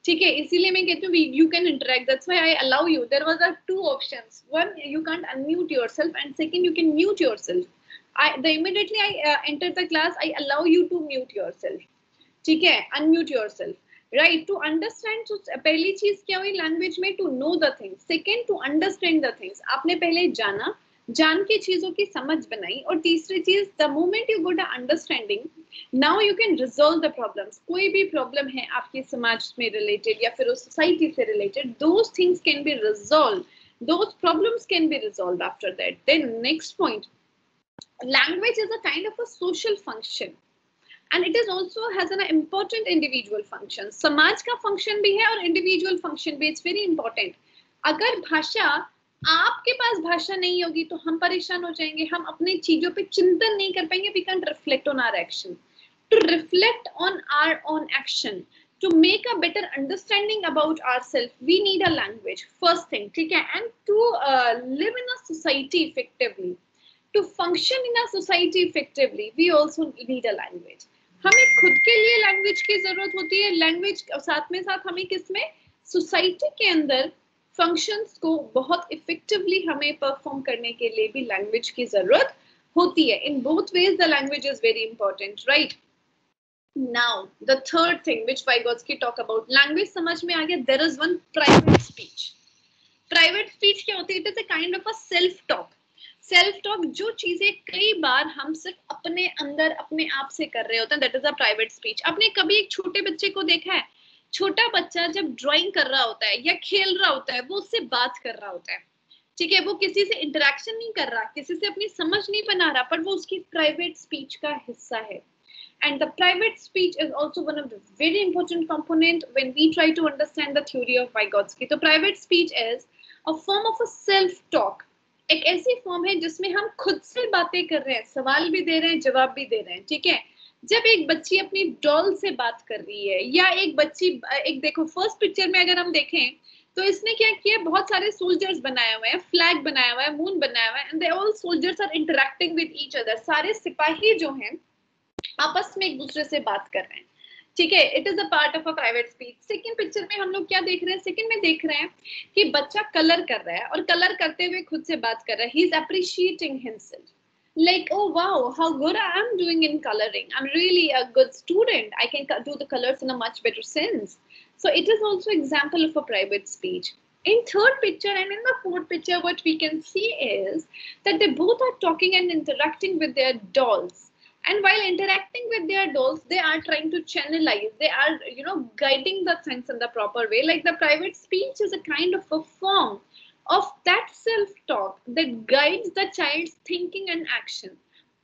ठीक है, इसीलिए मैं कहती हूँ you can interact. That's why I allow you. There was a two options. One, you can't unmute yourself, and second, you can mute yourself. Immediately I enter the class, I allow you to mute yourself. ठीक है, unmute yourself. Right, to understand. पहली चीज क्या हुई language में, to know the things. Second, to understand the things. आपने पहले जाना, जान के चीजों की समझ बनाई. और तीसरी चीज, the moment you got a understanding, now you can resolve the problems. कोई भी प्रॉब्लम है आपके समाज में रिलेटेड या फिर उस सोसाइटी से related, those things can be resolve, those problems can be resolve after that. Then next point, language is a kind of a social function and it is also has an important individual function. समाज का function भी है और individual function भी. It's very important. अगर भाषा, आपके पास भाषा नहीं होगी तो हम परेशान हो जाएंगे, हम अपनी चीजों पे चिंतन नहीं कर पाएंगे. We can't reflect on our action. To reflect on our own action, to make a better understanding about ourselves, we need a language. First thing, ठीक है, and to live in a society effectively. To function in a society effectively, we also need a language. हमें खुद के लिए language की जरूरत होती है. लैंग्वेज साथ में साथ हमें किसमें, सोसाइटी के अंदर फंक्शंस को बहुत इफेक्टिवली हमें परफॉर्म करने के लिए भी लैंग्वेज की जरूरत होती है. In both ways the language is very important. Right, now the third thing which Vygotsky talk about, language समझ में आ गया. There is one private speech. Private speech क्या होती है, it is a kind of a self talk. Self talk, जो चीजें कई बार हम सिर्फ अपने अंदर अपने आप से कर रहे होते हैं, that is a private speech. आपने कभी एक छोटे बच्चे को देखा है, छोटा बच्चा जब ड्राइंग कर रहा होता है या खेल रहा होता है, वो उससे बात कर रहा होता है. ठीक है, वो किसी से इंटरेक्शन नहीं कर रहा, किसी से अपनी समझ नहीं बना रहा, पर वो उसकी प्राइवेट स्पीच का हिस्सा है. And the private speech is also one of the very important component when we try to understand the theory of Vygotsky. So private speech is a form of a self-talk. एक ऐसी form है जिसमें हम खुद से बातें कर रहे हैं, सवाल भी दे रहे हैं, जवाब भी दे रहे हैं. ठीक है, जब एक बच्ची अपनी डॉल से बात कर रही है या एक बच्ची, एक देखो फर्स्ट पिक्चर में अगर हम देखें तो इसने क्या किया, बहुत सारे सोल्जर्स बनाए हुए हैं, फ्लैग बनाया हुआ है, मून बनाया हुआ है, and they all soldiers are interacting with each other. सारे सिपाही जो हैं आपस में एक दूसरे से बात कर रहे हैं. ठीक है, it is a part of a private speech. Second picture में हम लोग क्या देख रहे हैं, सेकंड में देख रहे हैं कि बच्चा कलर कर रहा है और कलर करते हुए खुद से बात कर रहा है। He is appreciating himself like, oh wow, how good I am doing in coloring, I'm really a good student, I can do the colors in a much better sense. So it is also example of a private speech. In third picture and in the fourth picture, what we can see is that they both are talking and interacting with their dolls, and while interacting with their dolls, they are trying to channelize, they are, you know, guiding the things in the proper way. Like the private speech is a kind of a form of that self talk that guides the child's thinking and action.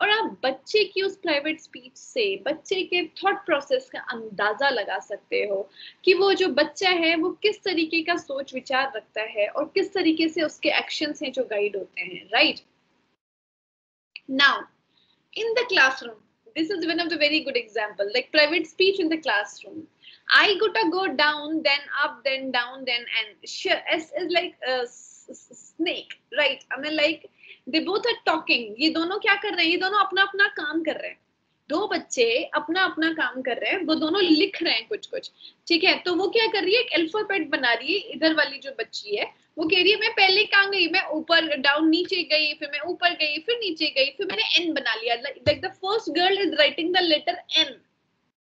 और आप बच्चे की उस private speech से बच्चे के thought process का अंदाजा लगा सकते हो कि वो जो बच्चा है वो किस तरीके का सोच विचार रखता है और किस तरीके से उसके एक्शंस हैं जो गाइड होते हैं, right? Now in the classroom, this is one of the very good example, like private speech in the classroom. I gotta go down, then up, then down, then and sure, S is like a snake, right? I mean, like they both are talking. ये दोनों क्या कर रहे हैं? ये दोनों अपना अपना काम कर रहे हैं। दो बच्चे अपना अपना काम कर रहे हैं, वो दोनों लिख रहे हैं कुछ कुछ, ठीक है? तो वो क्या कर रही है, एक अल्फाबेट बना रही है। इधर वाली जो बच्ची है वो कह रही है मैं पहले कहाँ गई, मैं ऊपर डाउन नीचे गई, फिर मैं ऊपर गई, फिर नीचे गई, फिर मैंने एन बना लिया। Like the first girl is writing the letter N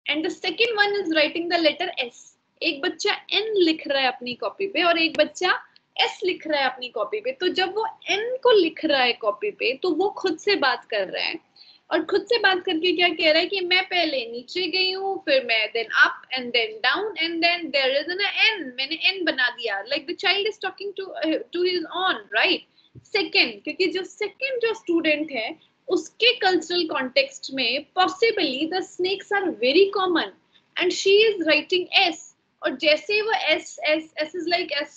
and the second one is writing the letter S. एक बच्चा एन लिख रहा है अपनी कॉपी पे और एक बच्चा एस लिख रहा है अपनी कॉपी पे। तो जब वो एन को लिख रहा है कॉपी पे तो वो खुद से बात कर रहा है और खुद से बात करके क्या कह रहा है कि मैं पहले नीचे गई हूँ, फिर मैं then up and then down and then there is N N, मैंने एन बना दिया। Like the child is talking to his own, right? Second, क्योंकि जो सेकंड जो स्टूडेंट है उसके कल्चरल कॉन्टेक्स्ट में possibly the snakes are very common and she is writing S, और जैसे वो S S S is like S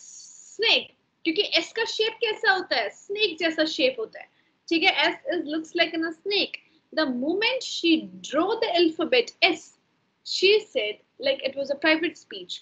snake, क्योंकि एस का शेप कैसा होता है, स्नेक जैसा शेप होता है, ठीक है? S is looks like an snake. The moment she drew the alphabet S, she said, like it was a private speech,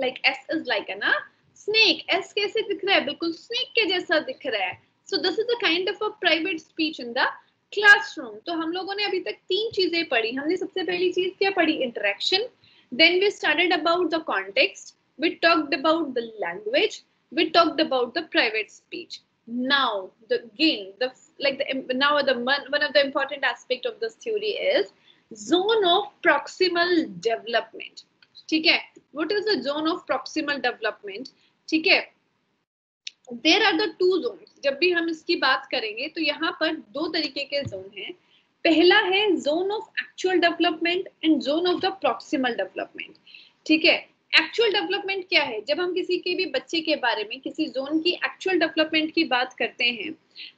like S is like a snake. S कैसे दिख रहा है, बिल्कुल snake के जैसा दिख रहा है। So this is a kind of a private speech in the classroom. तो हम लोगों ने अभी तक तीन चीजें पढ़ी। हमने सबसे पहली चीज क्या पढ़ी, interaction, then we studied about the context, we talked about the language, we talked about the private speech. Now now one of the important aspect of this theory is zone of proximal development, ठीक है? What is the zone of proximal development? ठीक है, there are the two zones. जब भी हम इसकी बात करेंगे तो यहाँ पर दो तरीके के जोन हैं। पहला है zone of actual development and zone of the proximal development, ठीक है? एक्चुअल डेवलपमेंट क्या है, जब हम किसी के भी बच्चे के बारे में किसी जोन की एक्चुअल डेवलपमेंट की बात करते हैं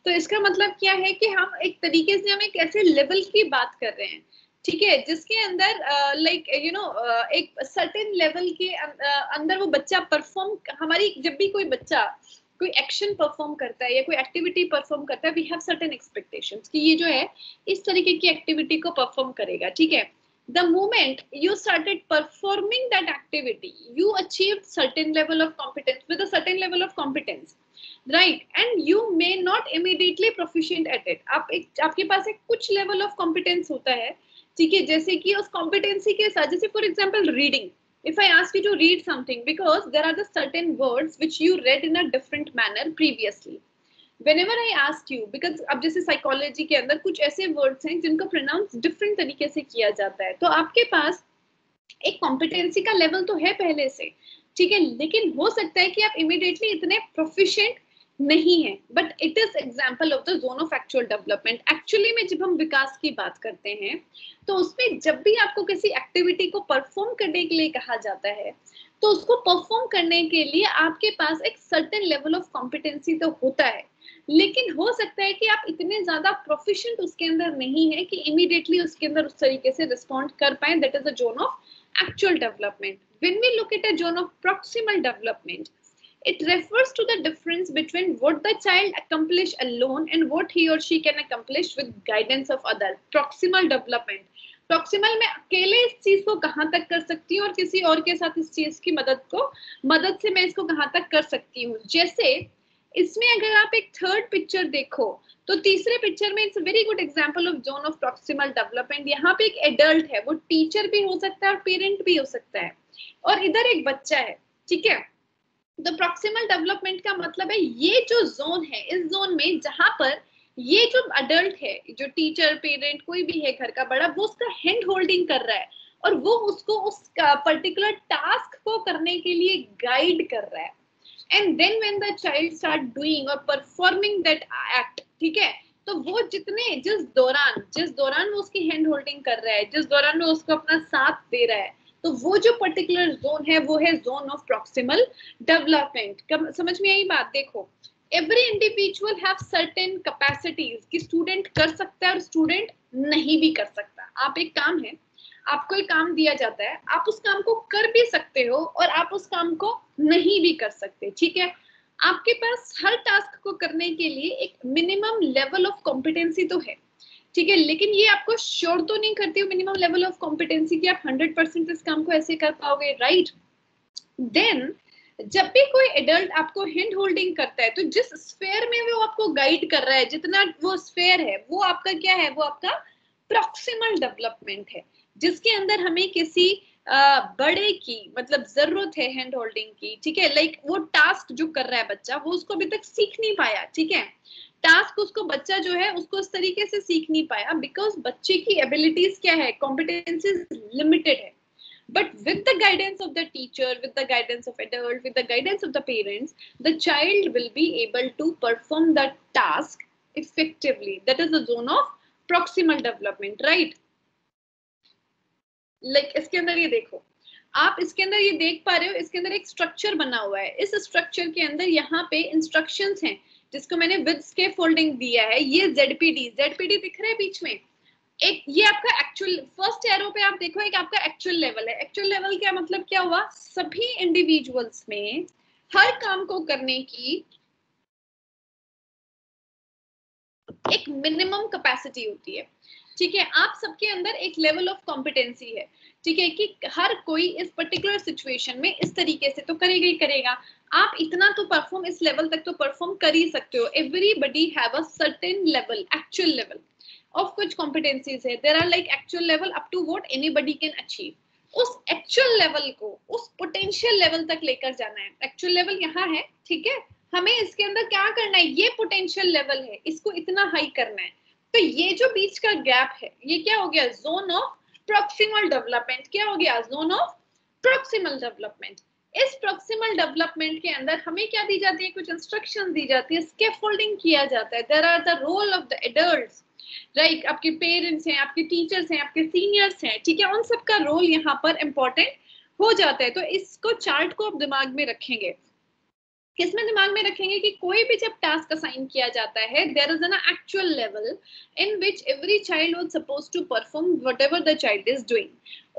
तो इसका मतलब क्या है कि हम एक तरीके से हम एक ऐसे लेवल की बात कर रहे हैं, ठीक है, जिसके अंदर लाइक यू नो एक सर्टेन लेवल के अंदर वो बच्चा परफॉर्म, हमारी जब भी कोई बच्चा कोई एक्शन परफॉर्म करता है या कोई एक्टिविटी परफॉर्म करता है, वी हैव सर्टेन एक्सपेक्टेशंस कि ये जो है इस तरीके की एक्टिविटी को परफॉर्म करेगा, ठीक है? The moment you started performing that activity, you achieved certain level of competence, with a certain level of competence, right? And you may not immediately proficient at it. आपके पास एक कुछ level of competence होता है, ठीक है? जैसे कि उस competency के साथ, जैसे for example reading. If I ask you to read something, because there are the certain words which you read in a different manner previously. Whenever I ask you, because अब जैसे साइकोलॉजी के अंदर कुछ ऐसे words हैं जिनको pronounce different तरीके से किया जाता है, तो आपके पास एक कॉम्पिटेंसी का लेवल तो है पहले से, ठीक है, लेकिन हो सकता है कि आप इमीडिएटली इतने प्रोफिशिएंट नहीं है, but it is example of the zone of actual development. Actually में जब हम विकास की बात करते हैं तो उसमें जब भी आपको किसी एक्टिविटी को परफॉर्म करने के लिए कहा जाता है तो उसको परफॉर्म करने के लिए आपके पास एक सर्टेन लेवल ऑफ कॉम्पिटेंसी तो होता है, लेकिन हो सकता है कि आप इतने ज्यादा प्रोफिशिएंट उसके अंदर नहीं है कि इमीडिएटली उसके अंदर उस तरीके से रिस्पॉन्ड कर पाए। That is the zone of actual development. When we look at a zone of proximal development, it refers to the difference between what the child accomplish alone and what he or she can accomplish with guidance of other. Proximal development, proximal में अकेले इस चीज को कहाँ तक कर सकती हूँ और किसी और के साथ इस चीज की मदद से मैं इसको कहाँ तक कर सकती हूँ। जैसे इसमें अगर आप एक थर्ड पिक्चर देखो तो तीसरे पिक्चर में it's very good example of zone of proximal development. यहाँ पे एक एडल्ट है, वो टीचर भी हो सकता है और पेरेंट भी हो सकता है, और इधर एक बच्चा है, ठीक है। तो प्रॉक्सिमल डेवलपमेंट का मतलब है ये जो जोन है, इस जोन में जहां पर ये जो अडल्ट है, जो टीचर पेरेंट कोई भी है घर का बड़ा, वो उसका हैंड होल्डिंग कर रहा है और वो उसको उस पर्टिकुलर टास्क को करने के लिए गाइड कर रहा है। And then when the child start doing और परफॉर्मिंग दैट एक्ट, ठीक है, तो वो जिस दौरान वो उसकी हैंड होल्डिंग कर रहा है, जिस दौरान वो उसको अपना साथ दे रहा है, तो वो जो पर्टिकुलर जोन है वो है जोन ऑफ प्रॉक्सिमल डेवलपमेंट। समझ में आई बात? देखो, every individual have certain capacities कि स्टूडेंट कर सकता है और स्टूडेंट नहीं भी कर सकता। आप एक काम है, आपको एक काम दिया जाता है, आप उस काम को कर भी सकते हो और आप उस काम को नहीं भी कर सकते, ठीक है। आपके पास हर टास्क को करने के लिए एक मिनिमम लेवल ऑफ कॉम्पिटेंसी तो है, ठीक है, लेकिन ये आपको श्योर तो नहीं करती हो मिनिमम लेवल ऑफ कॉम्पिटेंसी कि आप 100% इस काम को ऐसे कर पाओगे, राइट। देन जब भी कोई एडल्ट आपको हैंड होल्डिंग करता है, तो जिस स्फेयर में वो आपको गाइड कर रहा है, जितना वो स्फेयर है, वो आपका क्या है? वो आपका प्रॉक्सिमल डेवलपमेंट है, जिसके अंदर हमें किसी बड़े की मतलब जरूरत है हैंड होल्डिंग की, ठीक है। लाइक वो टास्क जो कर रहा है बच्चा, वो उसको अभी तक सीख नहीं पाया, ठीक है। टास्क उसको बच्चा जो है उसको उस तरीके से सीख नहीं पाया, बिकॉज बच्चे की एबिलिटीज क्या है? कॉम्पिटेंसीज लिमिटेड है। But with the guidance of the teacher, with the guidance of adult, with the guidance of the parents, the child will be able to perform the task effectively. That is the zone of proximal development, right? Like इसके अंदर ये देखो, आप इसके अंदर ये देख पा रहे हो, इसके अंदर एक स्ट्रक्चर बना हुआ है। इस स्ट्रक्चर के अंदर यहाँ पे इंस्ट्रक्शंस हैं, जिसको मैंने विद स्कैफोल्डिंग दिया है। ये जेडपीडी दिख रहा है बीच में, एक ये आपका एक्चुअल फर्स्ट एरो पे आप देखो, एक आपका एक्चुअल लेवल है। एक्चुअल लेवल क्या मतलब क्या हुआ? सभी इंडिविजुअल्स में हर काम को करने की एक मिनिमम कैपेसिटी होती है, ठीक है। आप सबके अंदर एक लेवल ऑफ कॉम्पिटेंसी है, ठीक है, कि हर कोई इस पर्टिकुलर सिचुएशन में इस तरीके से तो करेगा ही करेगा। आप इतना तो परफॉर्म, इस लेवल तक तो परफॉर्म कर ही सकते हो। Everybody have a certain level, actual level of which competencies है। there are like actual level up to what anybody can achieve. उस actual level को उस potential level तक लेकर जाना है। actual level यहाँ है, ठीक है, हमें इसके अंदर क्या करना है? ये potential level है, इसको इतना high करना है। तो ये जो बीच का गैप है, ये क्या हो गया? zone of proximal development। क्या हो गया? zone of proximal development। इस प्रॉक्सिमल डेवलपमेंट के अंदर हमें क्या दी जाती है? कुछ इंस्ट्रक्शन दी जाती है, स्कैफोल्डिंग किया जाता है। There are the role of the adults, right. आपके पेरेंट्स हैं, आपके टीचर्स हैं, आपके सीनियर्स हैं, ठीक है, उन सबका रोल यहाँ पर इंपॉर्टेंट हो जाता है। तो इसको चार्ट को आप दिमाग में रखेंगे। किसमें दिमाग में रखेंगे कि कोई भी जब टास्क असाइन किया जाता है, there is an actual level in which every child was supposed to perform whatever the child is doing.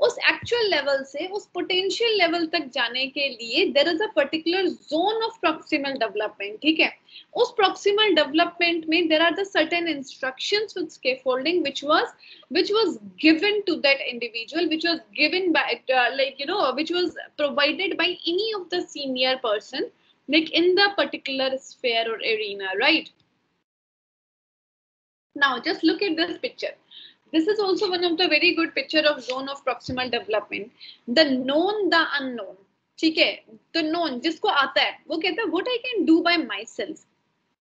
उस एक्चुअल लेवल से उस पोटेंशियल लेवल तक जाने के लिए there is a particular zone of proximal development, ठीक है। उस प्रॉक्सिमल डेवलपमेंट में there are the certain instructions with scaffolding which was given to that individual, which was given by which was provided by any of the senior person, like in the particular sphere or arena, right? Now just look at this picture. This is also one of the very good picture of zone of proximal development. The known, the unknown, ठीक है। तो known जिसको आता है वो कहता है what I can do by myself,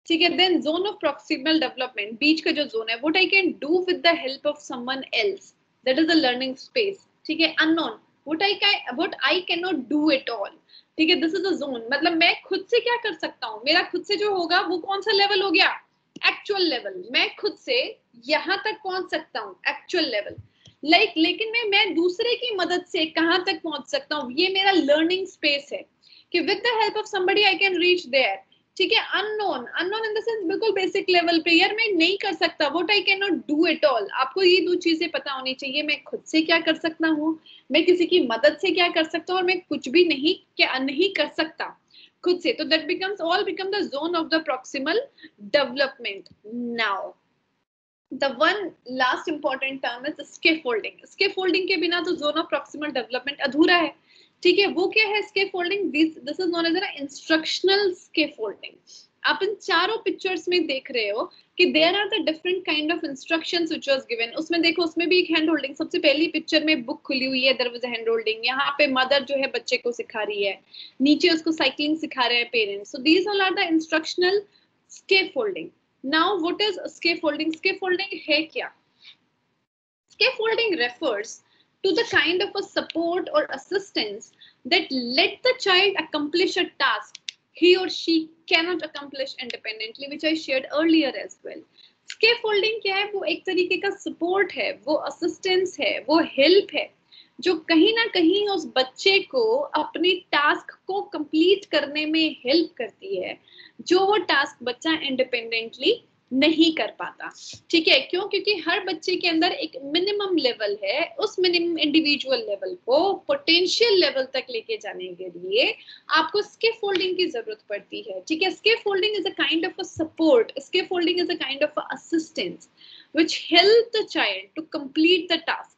ठीक है। Then zone of proximal development, बीच का जो zone है, what I can do with the help of someone else, that is the learning space, ठीक है। Unknown, what I cannot do at all, ठीक है। This is a zone, मतलब मैं खुद से क्या कर सकता हूँ, मेरा खुद से जो होगा वो कौन सा लेवल हो गया? Actual level. मैं खुद से यहाँ तक पहुंच सकता हूँ, एक्चुअल लेवल। लेकिन मैं दूसरे की मदद से कहाँ तक पहुंच सकता हूँ? ये मेरा लर्निंग स्पेस है कि with the help of somebody I can reach there, ठीक है। अननोन इन द सेंस बिल्कुल बेसिक लेवल पे, यार मैं नहीं कर सकता, what I can not do at all. आपको ये दो चीजें पता होनी चाहिए, मैं खुद से क्या कर सकता हूँ, मैं किसी की मदद से क्या कर सकता हूँ, और मैं कुछ भी नहीं कर सकता खुद से। तो that become the zone of the proximal development. Now the one last important term is scaffolding. Scaffolding के बिना तो zone of proximal development अधूरा है, ठीक है। वो क्या है scaffolding? This is known as an instructional scaffolding. आप इन चारों पिक्चर्स में देख रहे हो कि there are the different kind of instructions which was given. उसमें देखो, उसमें भी एक हैंड होल्डिंग. सबसे पहली पिक्चर में बुक खुली हुई है, there was a hand holding. यहाँ पे मदर जो है बच्चे को सिखा रही है, नीचे उसको साइकिलिंग सिखा रहे हैं parents. So these all are the instructional scaffolding. Now what is scaffolding? Scaffolding है क्या? Scaffolding refers to the kind of a support or assistance that let the child accomplish a task he or she cannot accomplish independently, which I shared earlier as well. Scaffolding क्या है? वो एक तरीके का support है, वो assistance है, वो help है, जो कहीं ना कहीं उस बच्चे को अपनी टास्क को कंप्लीट करने में हेल्प करती है, जो वो टास्क बच्चा इंडिपेंडेंटली नहीं कर पाता. ठीक है, क्यों? क्योंकि हर बच्चे के अंदर एक मिनिमम लेवल है. उस मिनिमम इंडिविजुअल लेवल को पोटेंशियल लेवल तक लेके जाने के लिए आपको स्कैफोल्डिंग की जरूरत पड़ती है. ठीक है, scaffolding is a kind of a support, scaffolding is a kind of a assistance which help the child to complete the task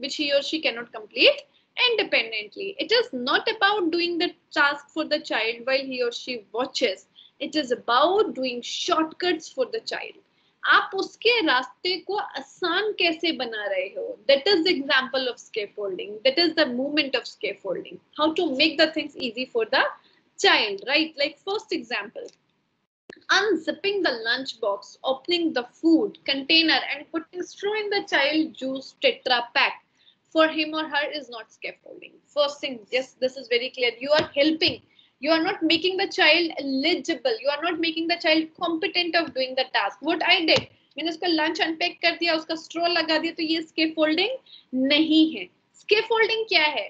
which he or she cannot complete independently. It is not about doing the task for the child while he or she watches. It is about doing shortcuts for the child. आप उसके रास्ते को आसान कैसे बना रहे हो? That is the example of scaffolding. That is the movement of scaffolding. How to make the things easy for the child, right? Like first example, unzipping the lunch box, opening the food container and putting straw in the child juice tetra pack for him or her is not scaffolding. First thing, yes, this is very clear. You are helping. You are not making the child eligible. You are not making the child competent of doing the task. What I did, मैंने उसका lunch unpack कर दिया, उसका straw लगा दिया, तो ये scaffolding नहीं है. Scaffolding क्या है?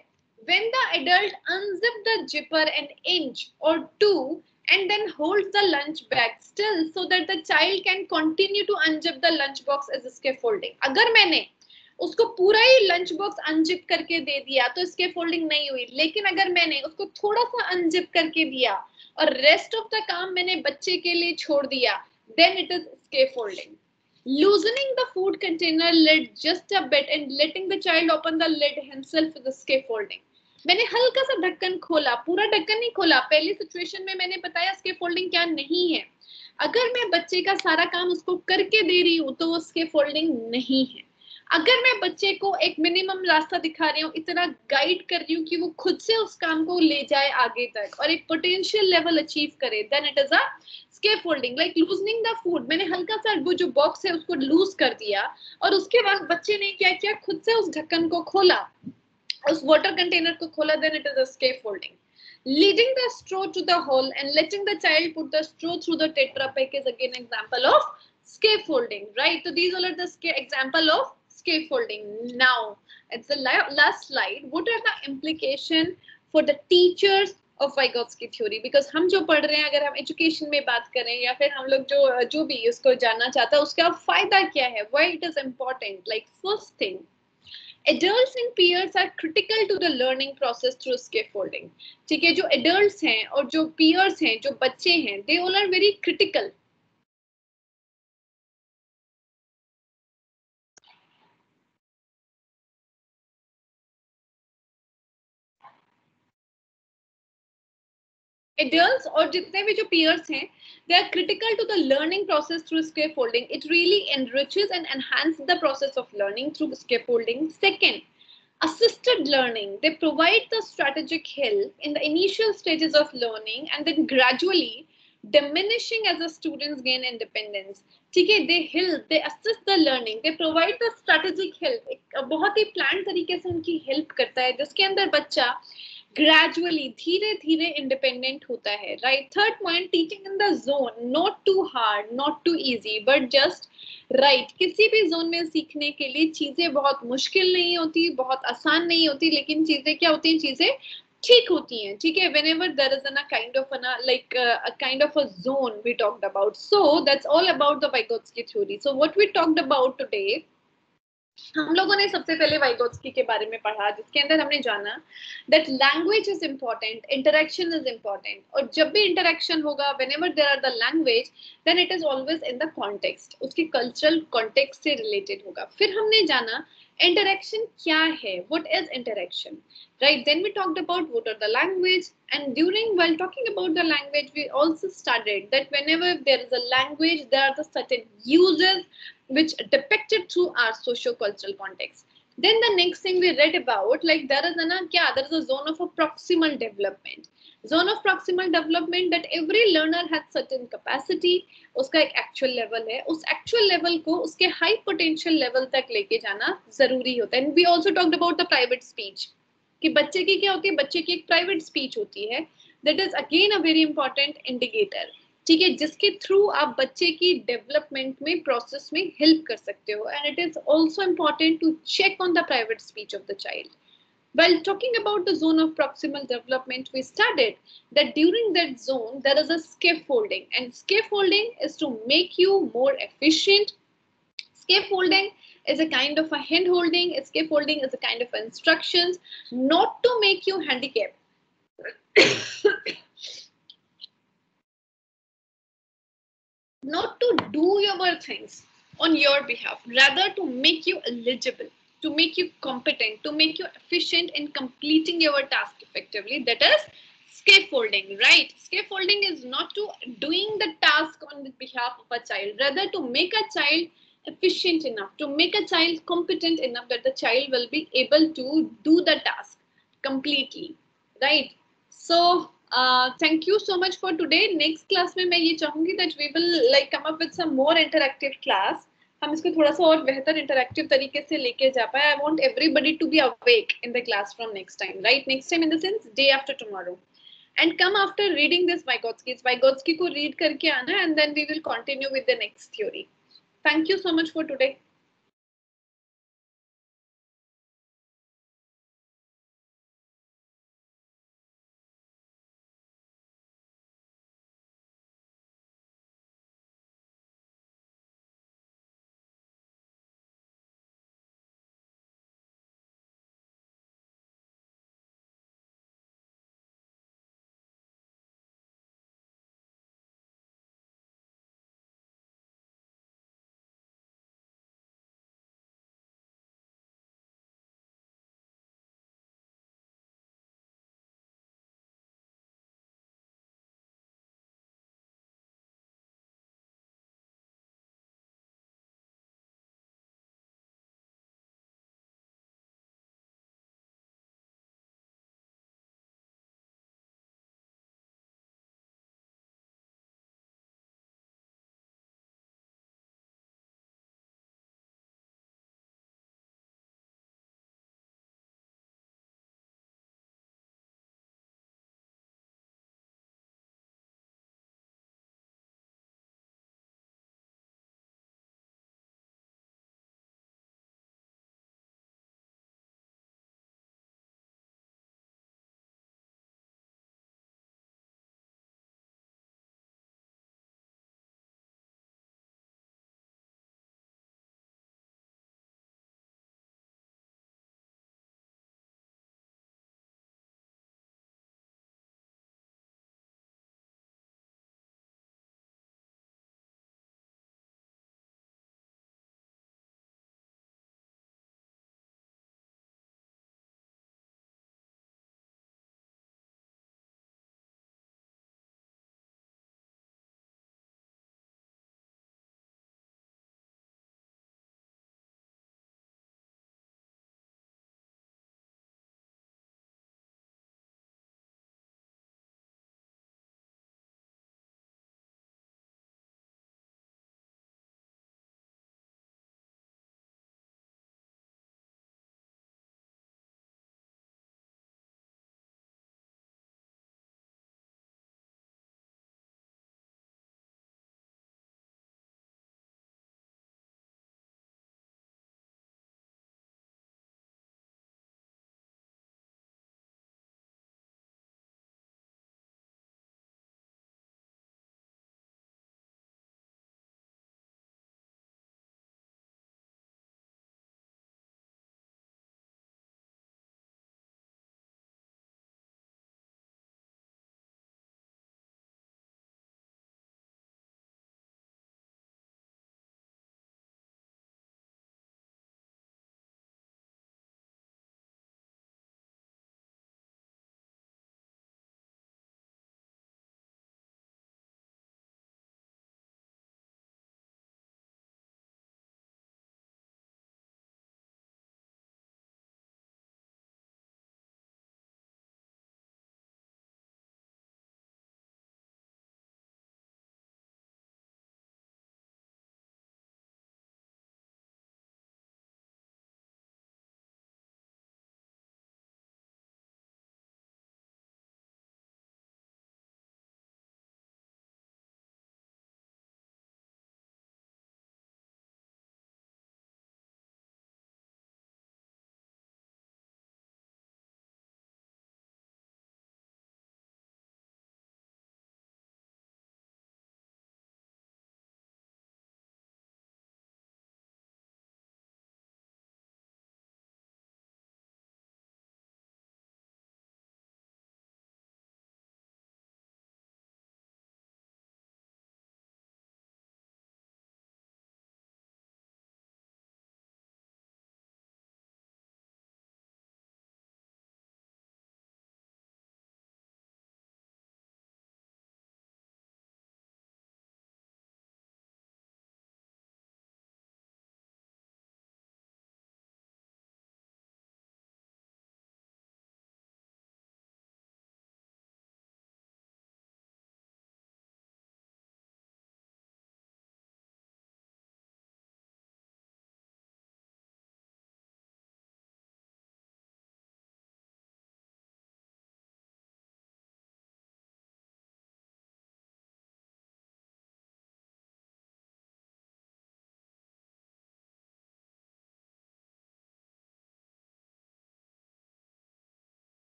When the adult unzip the zipper an inch or two and then holds the lunch bag still so that the child can continue to unzip the lunch box as scaffolding. अगर मैंने उसको पूरा ही lunch box unzip करके दे दिया तो scaffolding नहीं हुई. लेकिन अगर मैंने उसको थोड़ा सा अनजिप करके दिया और रेस्ट ऑफ द काम मैंने बच्चे के लिए छोड़ दिया, then it is scaffolding. Loosening the food container lid just a bit and letting the child open the lid himself is scaffolding. मैंने हल्का सा ढक्कन खोला, पूरा ढक्कन नहीं खोला. पहली सिचुएशन में मैंने बताया स्कैफोल्डिंग क्या नहीं है. अगर मैं बच्चे का सारा काम उसको करके दे रही हूँ तो वो स्कैफोल्डिंग नहीं है. अगर मैं बच्चे को एक मिनिमम रास्ता दिखा रही हूँ, इतना गाइड कर रही हूँ कि वो खुद से उस काम को ले जाए आगे तक और एक पोटेंशियल लेवल अचीव करे, then it is a scaffolding. Like loosening the food, मैंने हल्का सा वो जो बॉक्स है उसको लूज कर दिया और उसके बाद बच्चे ने क्या किया, खुद से उस ढक्कन को खोला, उस वाटर कंटेनर को खोला, then it is a scaffolding. Leading the straw to the hole and letting the child put the straw through the tetra pack is again example of scaffolding, right? So these all are the example of scaffolding. Now it's the last slide. What are the implication for the teachers of Vygotsky theory? Because हम जो पढ़ रहे हैं, अगर हम education में बात करें या फिर हम लोग जो भी उसको जानना चाहता है, उसका फायदा क्या है? Why it is important? Like first thing, adults and peers are critical to the learning process through scaffolding. ठीक है, जो adults हैं और जो peers हैं, जो बच्चे हैं, they all are very critical. Adults और जितने भी जो peers हैं, they are critical to the learning process through scaffolding. It really enriches and enhances the process of learning through scaffolding. Second, assisted learning. They provide the strategic help in the initial stages of learning and then gradually diminishing as the students gain independence. ठीक है, they help, they assist the learning, they provide the strategic help. एक बहुत ही plan तरीके से उनकी help करता है जिसके अंदर बच्चा gradually धीरे धीरे independent होता है, right? Third point, teaching in the zone, not too hard, not too easy, but just right. किसी भी जोन में सीखने के लिए चीजें बहुत मुश्किल नहीं होती, बहुत आसान नहीं होती, लेकिन चीजें क्या होती हैं, चीजें ठीक होती हैं. ठीक है, whenever there is a kind of a kind of a zone we talked about. So that's all about the Vygotsky theory. So what we talked about today, हम लोगों ने सबसे पहले वाइगोत्स्की के बारे में पढ़ा, जिसके अंदर हमने जाना that language is important, interaction is important. और जब भी interaction होगा, whenever there are the language, then it is always in the context, उसकी cultural context से related होगा. फिर हमने जाना Interaction क्या है? What is interaction? Right, then we talked about what are the language, and while talking about the language, we also studied that whenever there is a language, there are the certain uses which are depicted through our socio-cultural context. Then the next thing we read about, like there is a zone of a proximal development. Zone of proximal development, that every learner has certain capacity, उसका एक actual level है, उस actual level को उसके high potential level तक लेके जाना जरूरी होता है. And we also talked about the private speech, कि बच्चे की क्या होती है, बच्चे की एक प्राइवेट स्पीच होती है. That is again a very important indicator, ठीक है, जिसके थ्रू आप बच्चे की डेवलपमेंट में प्रोसेस में हेल्प कर सकते हो. And it is also important to check on the private speech of the child. While talking about the zone of proximal development, we studied that during that zone, there is a scaffolding, and scaffolding is to make you more efficient. Scaffolding is a kind of a hand holding. Scaffolding is a kind of instructions, not to make you handicapped, not to do your things on your behalf, rather to make you eligible, to make you competent, to make you efficient in completing your task effectively. That is scaffolding, right? Scaffolding is not to doing the task on the behalf of a child, rather to make a child efficient enough, to make a child competent enough that the child will be able to do the task completely, right? So thank you so much for today. Next class में मैं ये चाहूँगी that we will like come up with some more interactive class. हम इसको थोड़ा सा और बेहतर इंटरैक्टिव तरीके से लेके जा पाए. I want everybody to be awake in the class from next time, right? Next time in the sense day after tomorrow. And come after reading this Vygotsky को read करके आना, and then we will continue with the next theory. Thank you so much for today.